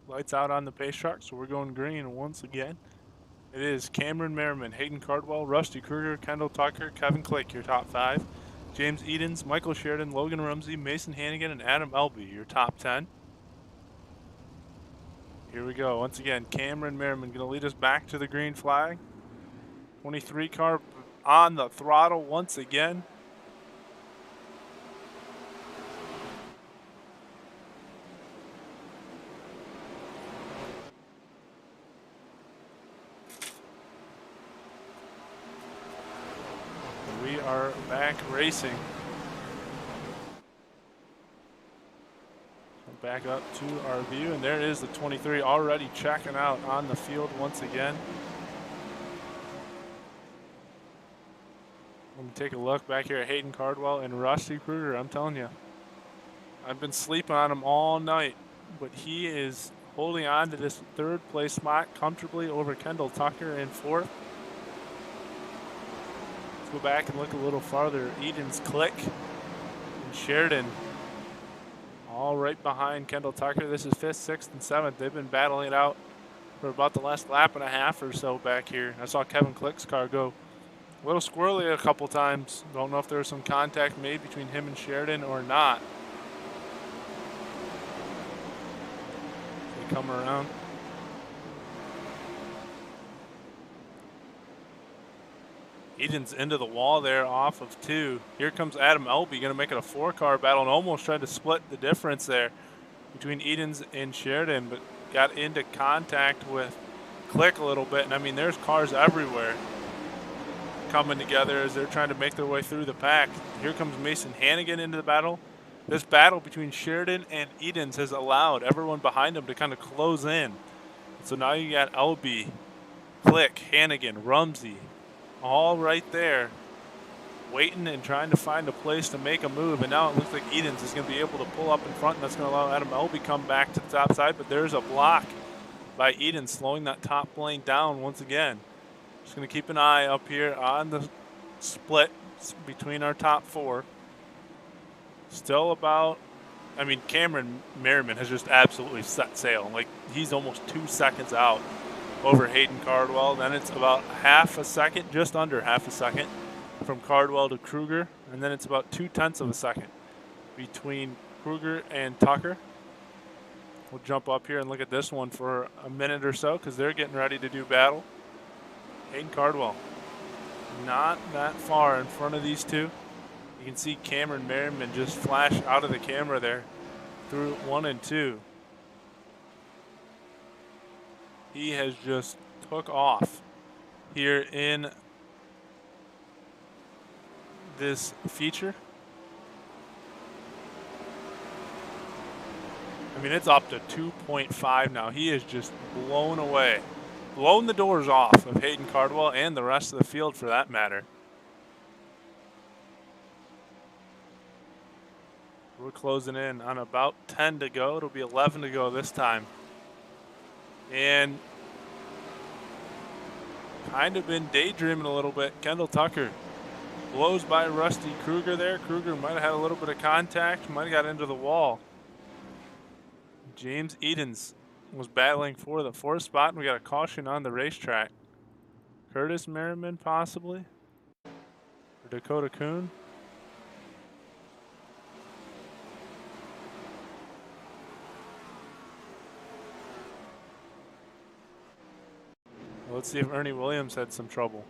Lights out on the pace truck, so we're going green once again. It is Cameron Merriman, Hayden Cardwell, Rusty Kruger, Kendall Tucker, Kevin Click, your top 5. James Edens, Michael Sheridan, Logan Rumsey, Mason Hannigan, and Adam Elby, your top 10. Here we go. Once again, Cameron Merriman going to lead us back to the green flag. 23 car on the throttle once again. We are back racing. Back up to our view, and there is the 23 already checking out on the field once again. Let me take a look back here at Hayden Cardwell and Rusty Kruger. I'm telling you, I've been sleeping on him all night, but he is holding on to this 3rd place spot comfortably over Kendall Tucker in 4th. Let's go back and look a little farther. Eden's Click and Sheridan all right behind Kendall Tucker. This is 5th, 6th, and 7th. They've been battling it out for about the last lap and a half or so back here. I saw Kevin Click's car go a little squirrely a couple times. Don't know if there was some contact made between him and Sheridan or not. They come around. Eden's into the wall there off of 2. Here comes Adam Elby, going to make it a 4-car battle and almost tried to split the difference there between Eden's and Sheridan, but got into contact with Click a little bit. And I mean, there's cars everywhere coming together as they're trying to make their way through the pack. Here comes Mason Hannigan into the battle. This battle between Sheridan and Eden's has allowed everyone behind him to kind of close in. So now you got Elby, Click, Hannigan, Rumsey, all right there, waiting and trying to find a place to make a move. And now it looks like Edens is going to be able to pull up in front, and that's going to allow Adam Elby come back to the top side. But there's a block by Edens, slowing that top lane down once again. Just going to keep an eye up here on the split between our top 4. Still about I mean, Cameron Merriman has just absolutely set sail. Like, he's almost 2 seconds out over Hayden Cardwell. Then it's about half a second, just under half a second, from Cardwell to Kruger. And then it's about 0.2 of a second between Kruger and Tucker. We'll jump up here and look at this one for a minute or so because they're getting ready to do battle. Hayden Cardwell, not that far in front of these two. You can see Cameron Merriman just flash out of the camera there through 1 and 2. He has just took off here in this feature. I mean, it's up to 2.5 now. He is just blown away. Blown the doors off of Hayden Cardwell and the rest of the field for that matter. We're closing in on about 10 to go. It'll be 11 to go this time. And kind of been daydreaming a little bit. Kendall Tucker blows by Rusty Kruger there. Kruger might have had a little bit of contact, might have got into the wall. James Edens was battling for the 4th spot, and we got a caution on the racetrack. Curtis Merriman, possibly, or Dakota Kuhn. Well, let's see if Ernie Williams had some trouble.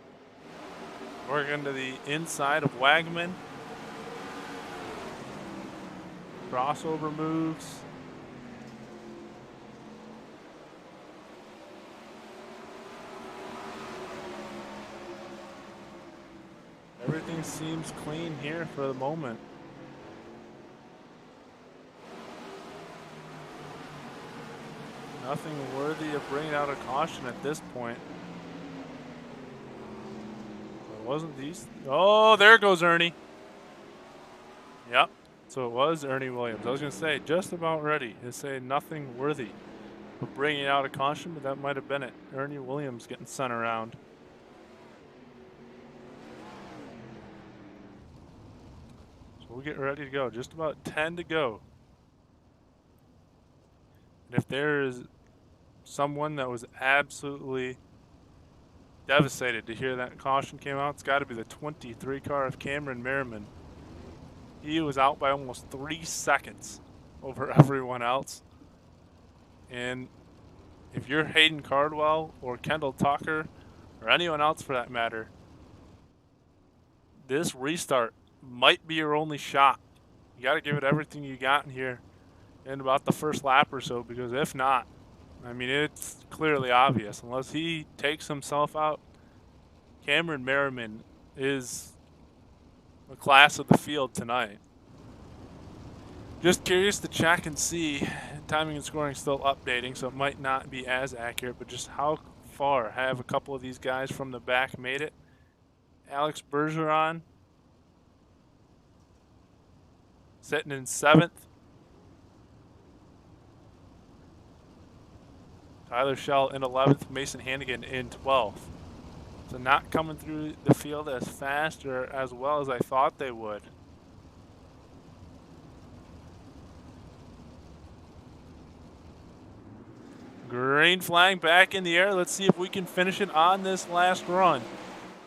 Working to the inside of Wagman. Crossover moves. Everything seems clean here for the moment. Nothing worthy of bringing out a caution at this point. It wasn't these. Oh, there goes Ernie. Yep. So it was Ernie Williams. I was going to say, just about ready to say nothing worthy of bringing out a caution, but that might have been it. Ernie Williams getting sent around. We'll get ready to go. Just about 10 to go. And if there is someone that was absolutely devastated to hear that caution came out, it's got to be the 23 car of Cameron Merriman. He was out by almost 3 seconds over everyone else. And if you're Hayden Cardwell or Kendall Tucker or anyone else for that matter, this restart might be your only shot. You got to give it everything you got in here in about the first lap or so, because if not, I mean, it's clearly obvious. Unless he takes himself out, Cameron Merriman is the class of the field tonight. Just curious to check and see. Timing and scoring still updating, so it might not be as accurate, but just how far have a couple of these guys from the back made it? Alex Bergeron sitting in 7th. Tyler Schell in 11th. Mason Hannigan in 12th. So not coming through the field as fast or as well as I thought they would. Green flag back in the air. Let's see if we can finish it on this last run.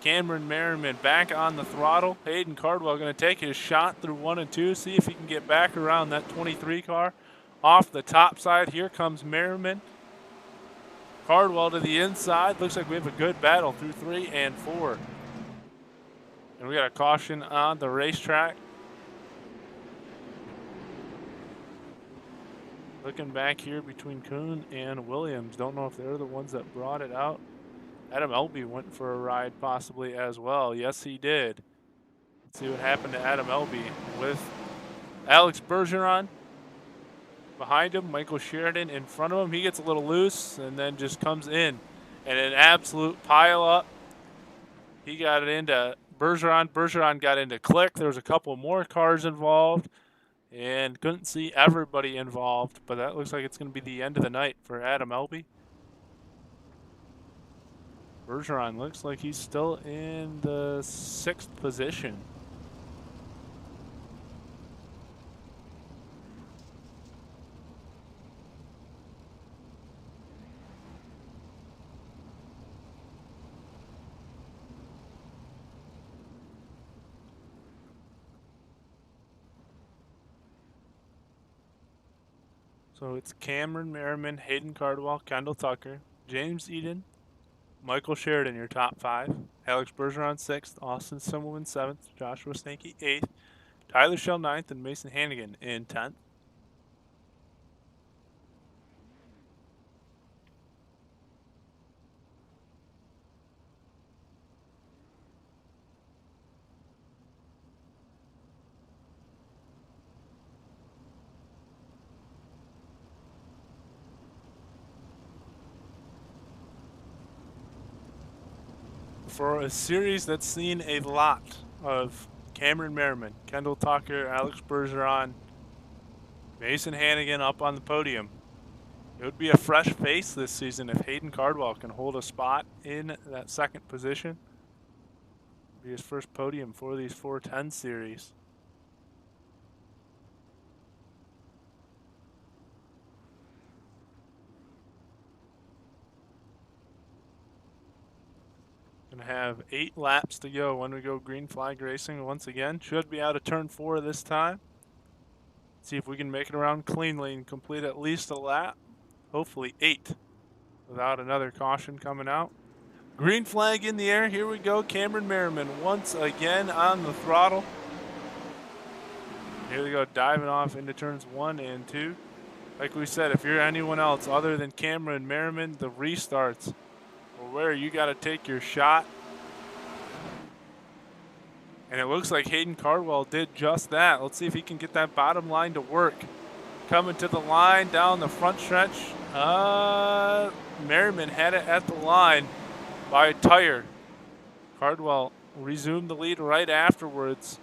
Cameron Merriman back on the throttle. Hayden Cardwell going to take his shot through 1 and 2. See if he can get back around that 23 car. Off the top side, here comes Merriman. Cardwell to the inside. Looks like we have a good battle through 3 and 4. And we got a caution on the racetrack. Looking back here between Kuhn and Williams. Don't know if they're the ones that brought it out. Adam Elby went for a ride possibly as well. Yes, he did. Let's see what happened to Adam Elby with Alex Bergeron behind him. Michael Sheridan in front of him. He gets a little loose and then just comes in. And an absolute pile up. He got it into Bergeron. Bergeron got into Click. There was a couple more cars involved. And couldn't see everybody involved. But that looks like it's going to be the end of the night for Adam Elby. Bergeron looks like he's still in the 6th position. So it's Cameron Merriman, Hayden Cardwell, Kendall Tucker, James Eden, Michael Sheridan, your top 5. Alex Bergeron 6th, Austin Simmelman 7th, Joshua Stanky 8th, Tyler Shell 9th, and Mason Hannigan in 10th. For a series that's seen a lot of Cameron Merriman, Kendall Tucker, Alex Bergeron, Mason Hannigan up on the podium, it would be a fresh face this season if Hayden Cardwell can hold a spot in that second position. It'll be his first podium for these 410 series. Gonna have 8 laps to go when we go green flag racing once again. Should be out of turn 4 this time. See if we can make it around cleanly and complete at least a lap. Hopefully 8 without another caution coming out. Green flag in the air. Here we go. Cameron Merriman once again on the throttle. Here we go, diving off into turns 1 and 2. Like we said, if you're anyone else other than Cameron Merriman, the restarts or where you got to take your shot. And it looks like Hayden Cardwell did just that. Let's see if he can get that bottom line to work. Coming to the line down the front stretch. Merriman had it at the line by a tire. Cardwell resumed the lead right afterwards.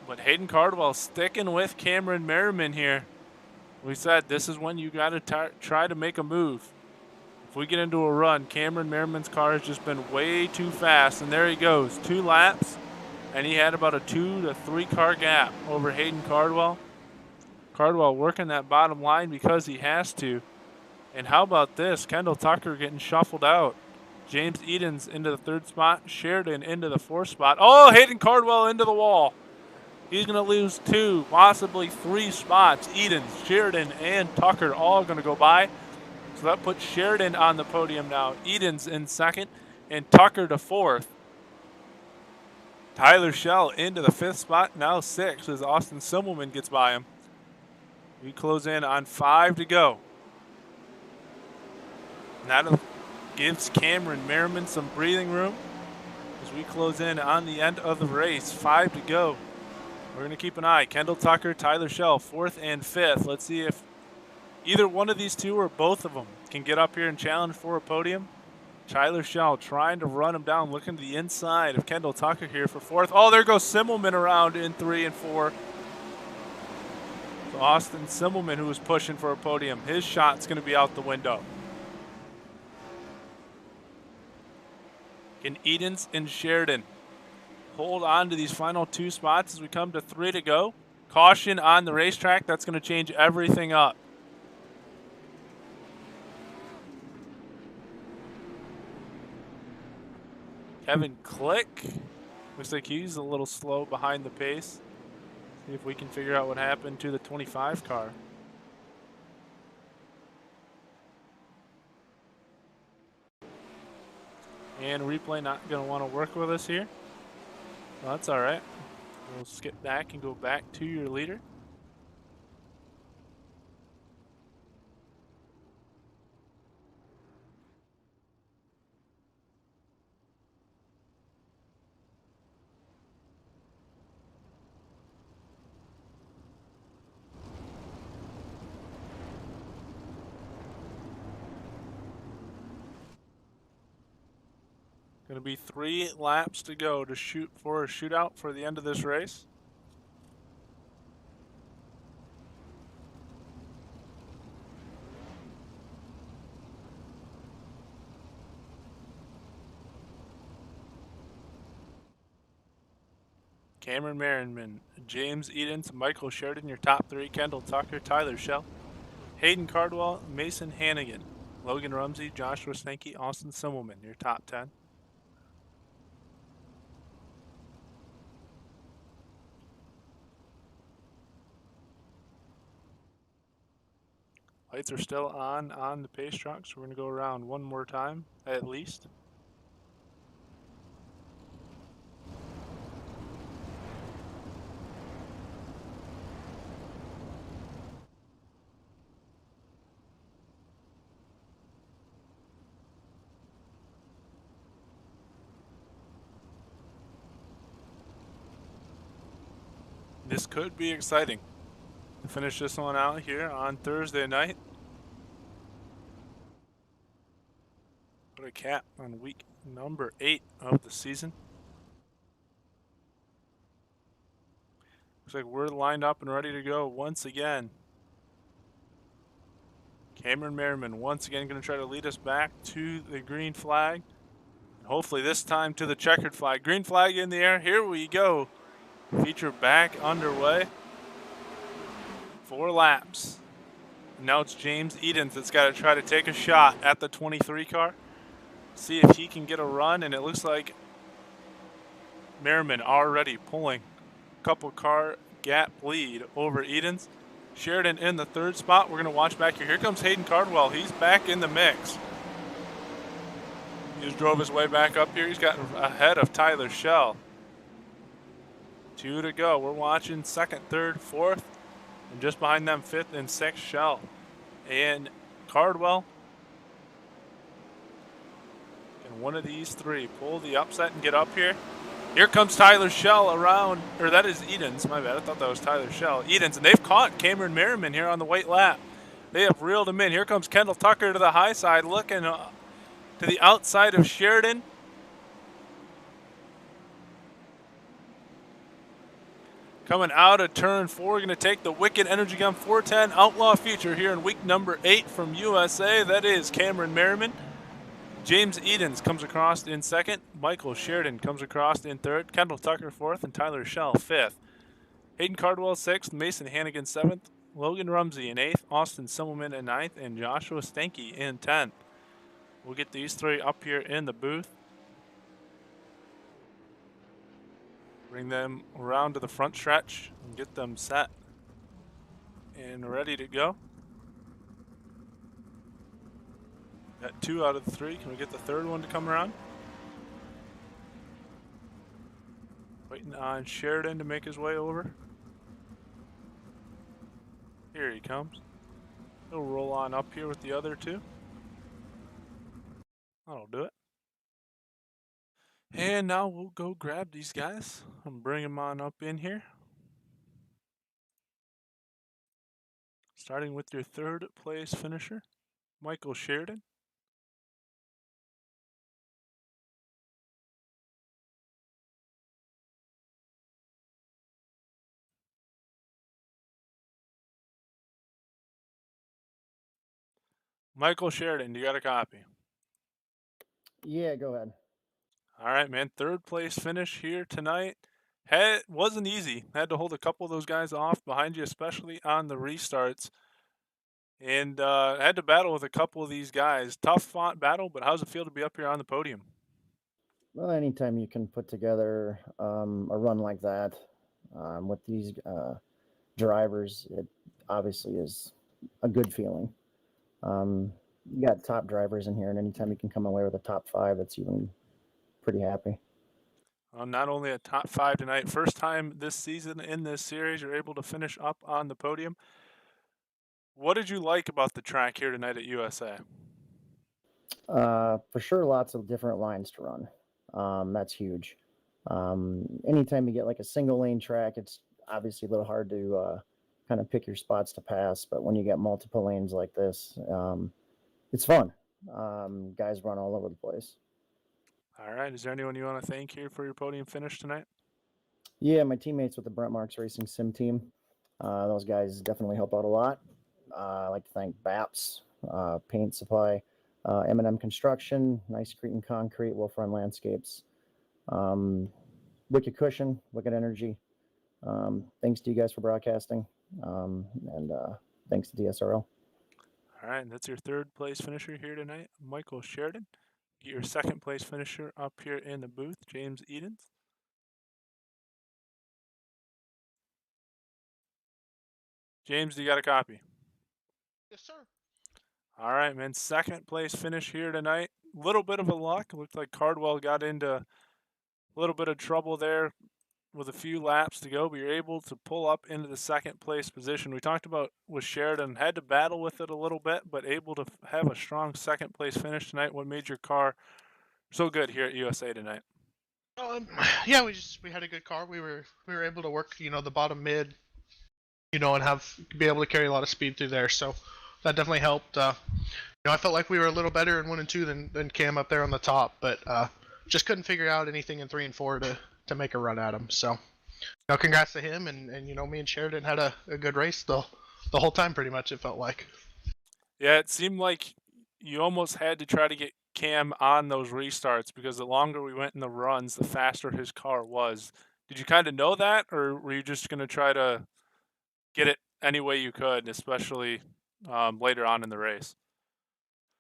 But Hayden Cardwell sticking with Cameron Merriman here. We said this is when you got to try to make a move. If we get into a run, Cameron Merriman's car has just been way too fast. And there he goes, 2 laps. And he had about a 2 to 3 car gap over Hayden Cardwell. Cardwell working that bottom line because he has to. And how about this? Kendall Tucker getting shuffled out. James Eden's into the 3rd spot. Sheridan into the 4th spot. Oh, Hayden Cardwell into the wall. He's going to lose 2, possibly 3 spots. Edens, Sheridan, and Tucker all going to go by. So that puts Sheridan on the podium now. Edens in 2nd and Tucker to 4th. Tyler Shell into the 5th spot, now 6th as Austin Simmelman gets by him. We close in on 5 to go. And that gives Cameron Merriman some breathing room as we close in on the end of the race. 5 to go. We're going to keep an eye. Kendall Tucker, Tyler Shell, 4th and 5th. Let's see if either one of these two or both of them can get up here and challenge for a podium. Tyler Shell trying to run him down, looking to the inside of Kendall Tucker here for 4th. Oh, there goes Simmelman around in 3 and 4. So Austin Simmelman, who was pushing for a podium, his shot's going to be out the window. Can Edens and Sheridan hold on to these final 2 spots as we come to 3 to go? Caution on the racetrack. That's going to change everything up. Kevin Click. Looks like he's a little slow behind the pace. See if we can figure out what happened to the 25 car. And replay not going to want to work with us here. Well, that's all right. We'll skip back and go back to your leader. Going to be 3 laps to go to shoot for a shootout for the end of this race. Cameron Merriman, James Edens, Michael Sheridan, your top 3. Kendall Tucker, Tyler Shell, Hayden Cardwell, Mason Hannigan, Logan Rumsey, Joshua Stanky, Austin Simmelman, your top 10. Lights are still on the pace truck, so we're going to go around one more time, at least. This could be exciting. To finish this one out here on Thursday night. Put a cap on week number 8 of the season. Looks like we're lined up and ready to go once again. Cameron Merriman once again going to try to lead us back to the green flag. And hopefully this time to the checkered flag. Green flag in the air. Here we go. Feature back underway. 4 laps. Now it's James Edens that's got to try to take a shot at the 23 car. See if he can get a run, and it looks like Merriman already pulling a couple car gap lead over Edens. Sheridan in the 3rd spot. We're going to watch back here. Here comes Hayden Cardwell. He's back in the mix. He just drove his way back up here. He's gotten ahead of Tyler Schell. 2 to go. We're watching 2nd, 3rd, 4th, and just behind them 5th and 6th, Schell and Cardwell. And one of these 3 pull the upset and get up here. Here comes Tyler Schell around, or that is Edens, my bad. I thought that was Tyler Schell. Edens, and they've caught Cameron Merriman here on the white lap. They have reeled him in. Here comes Kendall Tucker to the high side, looking to the outside of Sheridan. Coming out of turn 4, going to take the Wicked Energy Gun 410 Outlaw feature here in week number 8 from USA. That is Cameron Merriman. James Edens comes across in 2nd. Michael Sheridan comes across in 3rd. Kendall Tucker 4th, and Tyler Schell 5th. Hayden Cardwell 6th. Mason Hannigan 7th. Logan Rumsey in 8th. Austin Simmelman in 9th. And Joshua Stanky in 10th. We'll get these 3 up here in the booth. Bring them around to the front stretch and get them set and ready to go. Got 2 out of the 3. Can we get the 3rd one to come around? Waiting on Sheridan to make his way over. Here he comes. He'll roll on up here with the other 2. That'll do it. And now we'll go grab these guys and bring them on up in here. Starting with your 3rd place finisher, Michael Sheridan. Michael Sheridan, you got a copy? Yeah, go ahead. All right, man. 3rd place finish here tonight. Wasn't easy. Had to hold a couple of those guys off behind you, especially on the restarts. And had to battle with a couple of these guys. Tough fought battle, but how's it feel to be up here on the podium? Well, anytime you can put together a run like that with these drivers, it obviously is a good feeling. You got top drivers in here, and anytime you can come away with a top 5, it's even pretty happy. Not only a top 5 tonight, first time this season in this series, you're able to finish up on the podium. What did you like about the track here tonight at USA? For sure, lots of different lines to run. That's huge. Anytime you get like a single lane track, it's obviously a little hard to kind of pick your spots to pass. But when you get multiple lanes like this, it's fun. Guys run all over the place. All right. Is there anyone you want to thank here for your podium finish tonight? Yeah, my teammates with the Brent Marks Racing Sim team. Those guys definitely help out a lot. I'd like to thank BAPS, Paint Supply, M&M Construction, Nice Cretan Concrete, Wolf Run Landscapes, Wicked Cushion, Wicked Energy. Thanks to you guys for broadcasting, and thanks to DSRL. All right, and that's your 3rd place finisher here tonight, Michael Sheridan. Get your 2nd place finisher up here in the booth, James Edens. James, do you got a copy? Yes, sir. All right, man. Second place finish here tonight. Little bit of a luck. Looked like Cardwell got into a little bit of trouble there with a few laps to go, but you're able to pull up into the second place position. We talked about with Sheridan, had to battle with it a little bit, but able to have a strong second place finish tonight. What made your car so good here at USA tonight? Yeah, we had a good car. We were able to work, the bottom mid, and be able to carry a lot of speed through there. So that definitely helped. I felt like we were a little better in 1 and 2 than Cam up there on the top, but just couldn't figure out anything in 3 and 4 to make a run at him. So, congrats to him, and me and Sheridan had a good race the whole time, pretty much. It felt like. Yeah, it seemed like you almost had to try to get Cam on those restarts because the longer we went in the runs, the faster his car was. Did you kind of know that, or were you just going to try to get it any way you could, especially later on in the race?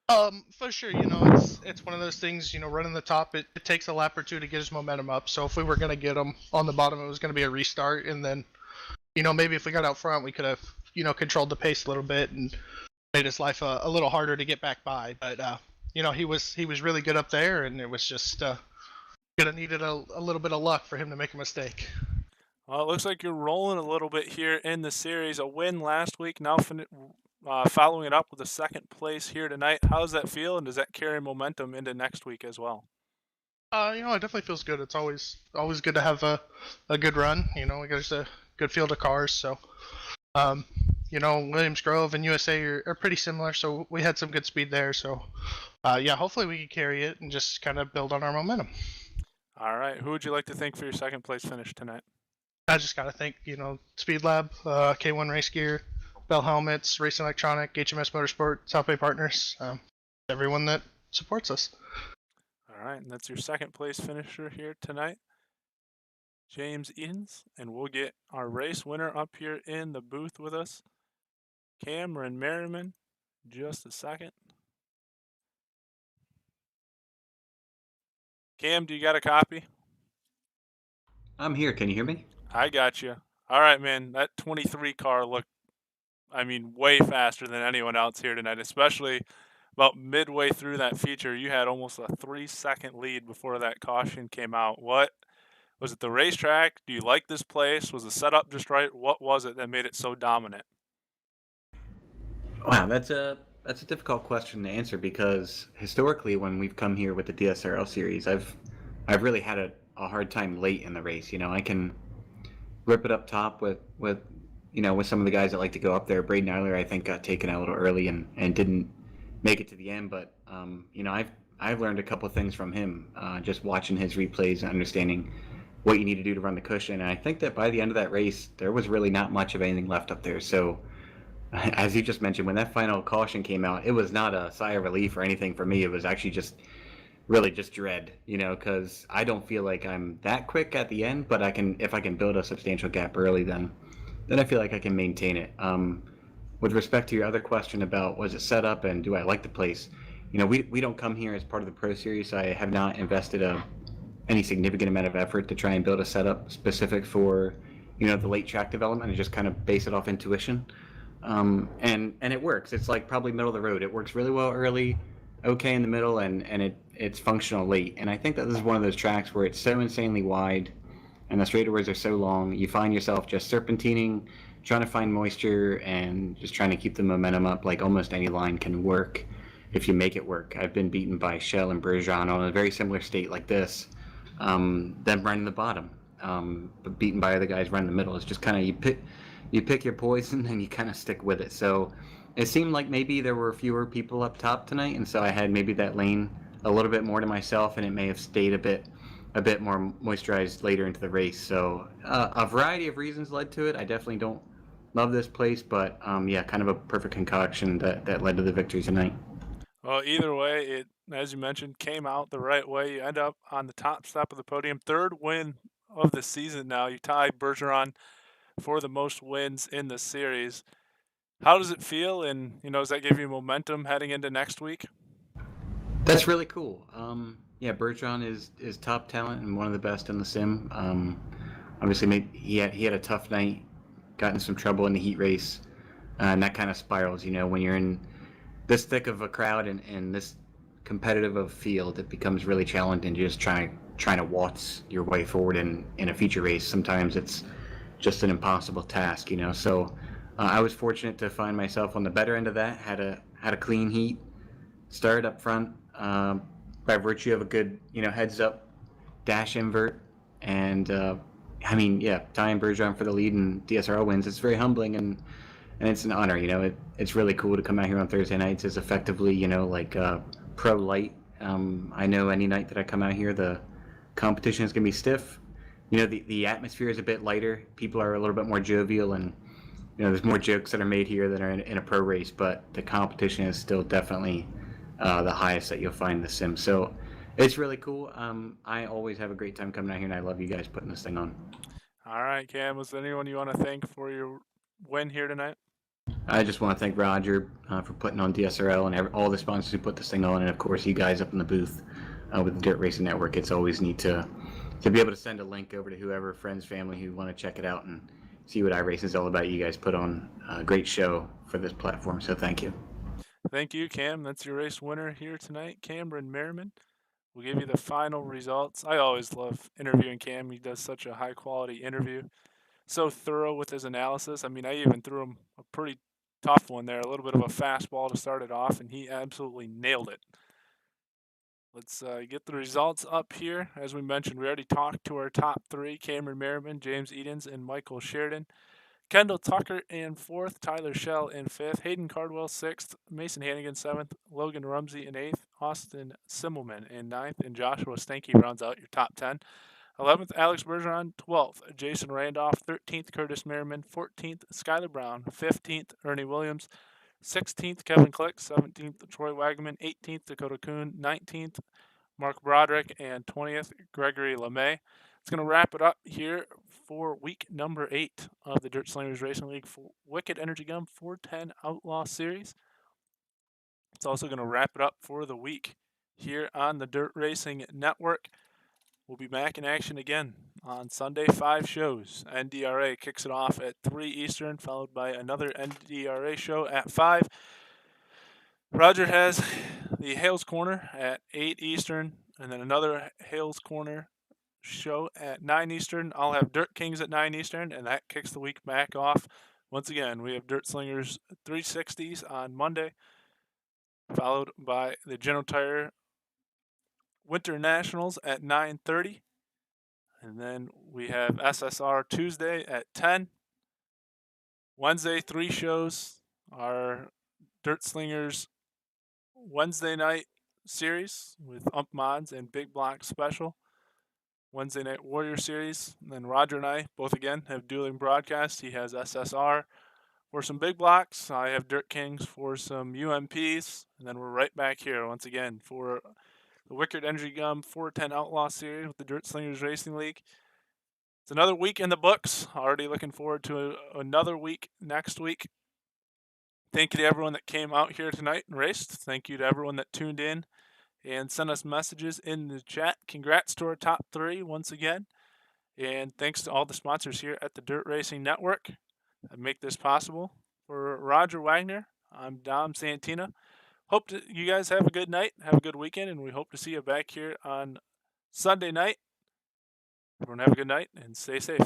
For sure, it's one of those things, running the top, it takes a lap or two to get his momentum up. So if we were going to get him on the bottom, it was going to be a restart. And then, maybe if we got out front, we could have, controlled the pace a little bit and made his life a little harder to get back by. But, he was really good up there, and it was just gonna needed a little bit of luck for him to make a mistake. Well, it looks like you're rolling a little bit here in the series. A win last week, now following it up with a second place here tonight. How does that feel, and does that carry momentum into next week as well? It definitely feels good. It's always good to have a good run. There's a good field of cars, so Williams Grove and USA are pretty similar, so we had some good speed there. So hopefully we can carry it and just kind of build on our momentum. All right, who would you like to thank for your second place finish tonight? I just got to thank, Speed Lab, K1 Race Gear, Bell Helmets, Racing Electronic, HMS Motorsport, South Bay Partners, everyone that supports us. All right, and that's your second place finisher here tonight, James Edens, and we'll get our race winner up here in the booth with us, Cameron Merriman. Just a second. Cam, do you got a copy? I'm here. Can you hear me? I got you. All right, man. That 23 car looked, way faster than anyone else here tonight, especially about midway through that feature. You had almost a 3-second lead before that caution came out. What was it? The racetrack? Do you like this place? Was the setup just right? What was it that made it so dominant? Wow, that's a difficult question to answer because historically, when we've come here with the DSRL series, I've really had a hard time late in the race. I can rip it up top with some of the guys that like to go up there. Braden Eiler, I think, got taken out a little early and didn't make it to the end. But I've learned a couple of things from him, just watching his replays and understanding what you need to do to run the cushion. And I think that by the end of that race, there was really not much of anything left up there. So, as you just mentioned, when that final caution came out, it was not a sigh of relief or anything for me. It was actually just really just dread, because I don't feel like I'm that quick at the end, but if I can build a substantial gap early, then I feel like I can maintain it. With respect to your other question about was it set up and do I like the place, we don't come here as part of the Pro Series. So I have not invested any significant amount of effort to try and build a setup specific for, the late track development and just kind of base it off intuition. And it works. It's like probably middle of the road. It works really well early, okay in the middle, and it's functional late. And I think that this is one of those tracks where it's so insanely wide and the straightaways are so long, you find yourself just serpentining, trying to find moisture and just trying to keep the momentum up. Like almost any line can work if you make it work. I've been beaten by Shell and Bergeron on a very similar state like this, them running the bottom, but beaten by other guys running the middle. It's just kind of you pick your poison and you kind of stick with it. So it seemed like maybe there were fewer people up top tonight, and so I had maybe that lane a little bit more to myself, and it may have stayed a bit more moisturized later into the race. So a variety of reasons led to it. I definitely don't love this place, but kind of a perfect concoction that led to the victory tonight. Well, either way, it, as you mentioned, came out the right way. You end up on the top step of the podium. Third win of the season now. You tie Bergeron for the most wins in the series. How does it feel, and does that give you momentum heading into next week? That's really cool. Bergeron is top talent and one of the best in the sim. Obviously, he had a tough night, got in some trouble in the heat race, and that kind of spirals. When you're in this thick of a crowd and this competitive of a field, it becomes really challenging just trying to waltz your way forward in a feature race. Sometimes it's just an impossible task, you know. So I was fortunate to find myself on the better end of that. Had a clean heat, started up front by virtue of a good, you know, heads up dash invert, and I mean, yeah, Ty and Bergeron for the lead and DSRL wins. It's very humbling and it's an honor, you know. It's really cool to come out here on Thursday nights as effectively, you know, like pro light. I know any night that I come out here, the competition is gonna be stiff. You know, the atmosphere is a bit lighter. People are a little bit more jovial, and you know, there's more jokes that are made here than are in a pro race. But the competition is still definitely the highest that you'll find in the sim. So it's really cool. I always have a great time coming out here, and I love you guys putting this thing on. All right, Cam, was there anyone you want to thank for your win here tonight? I just want to thank Roger for putting on DSRL and all the sponsors who put this thing on, and of course you guys up in the booth with the Dirt Racing Network. It's always neat to be able to send a link over to whoever, friends, family, who want to check it out and see what iRacing is all about. You guys put on a great show for this platform, so thank you. Thank you, Cam. That's your race winner here tonight, Cameron Merriman. We'll give you the final results. I always love interviewing Cam. He does such a high-quality interview. So thorough with his analysis. I mean, I even threw him a pretty tough one there, a little bit of a fastball to start it off, and he absolutely nailed it. Let's get the results up here. As we mentioned, we already talked to our top three, Cameron Merriman, James Edens, and Michael Sheridan. Kendall Tucker in fourth, Tyler Schell in fifth, Hayden Cardwell sixth, Mason Hannigan seventh, Logan Rumsey in eighth, Austin Simmelman in ninth, and Joshua Stanky rounds out your top 10. 11th, Alex Bergeron. 12th, Jason Randolph. 13th, Curtis Merriman. 14th, Skyler Brown. 15th, Ernie Williams. 16th, Kevin Click. 17th, Troy Wagman. 18th, Dakota Kuhn. 19th, Mark Broderick. And 20th, Gregory LeMay. It's going to wrap it up here for week number 8 of the Dirt Slingers Racing League Wicked Energy Gum 410 Outlaw Series. It's also going to wrap it up for the week here on the Dirt Racing Network. We'll be back in action again on Sunday, 5 shows. NDRA kicks it off at 3 Eastern, followed by another NDRA show at 5. Roger has the Hales Corner at 8 Eastern, and then another Hales Corner show at 9 Eastern. I'll have Dirt Kings at 9 Eastern, and that kicks the week back off. Once again, we have Dirt Slingers 360s on Monday, followed by the General Tire Winter Nationals at 9:30. And then we have SSR Tuesday at 10. Wednesday, 3 shows. Our Dirt Slingers Wednesday night series with Ump Mods and Big Block Special. Wednesday Night Warrior Series. And then Roger and I both again have dueling broadcasts. He has SSR for some big blocks. I have Dirt Kings for some UMPs. And then we're right back here once again for the Wicked Energy Gum 410 Outlaw Series with the Dirt Slingers Racing League. It's another week in the books. Already looking forward to another week next week. Thank you to everyone that came out here tonight and raced. Thank you to everyone that tuned in and sent us messages in the chat. Congrats to our top 3 once again. And thanks to all the sponsors here at the Dirt Racing Network that make this possible. For Roger Wagner, I'm Dom Santina. Hope you guys have a good night, have a good weekend, and we hope to see you back here on Sunday night. Everyone have a good night and stay safe.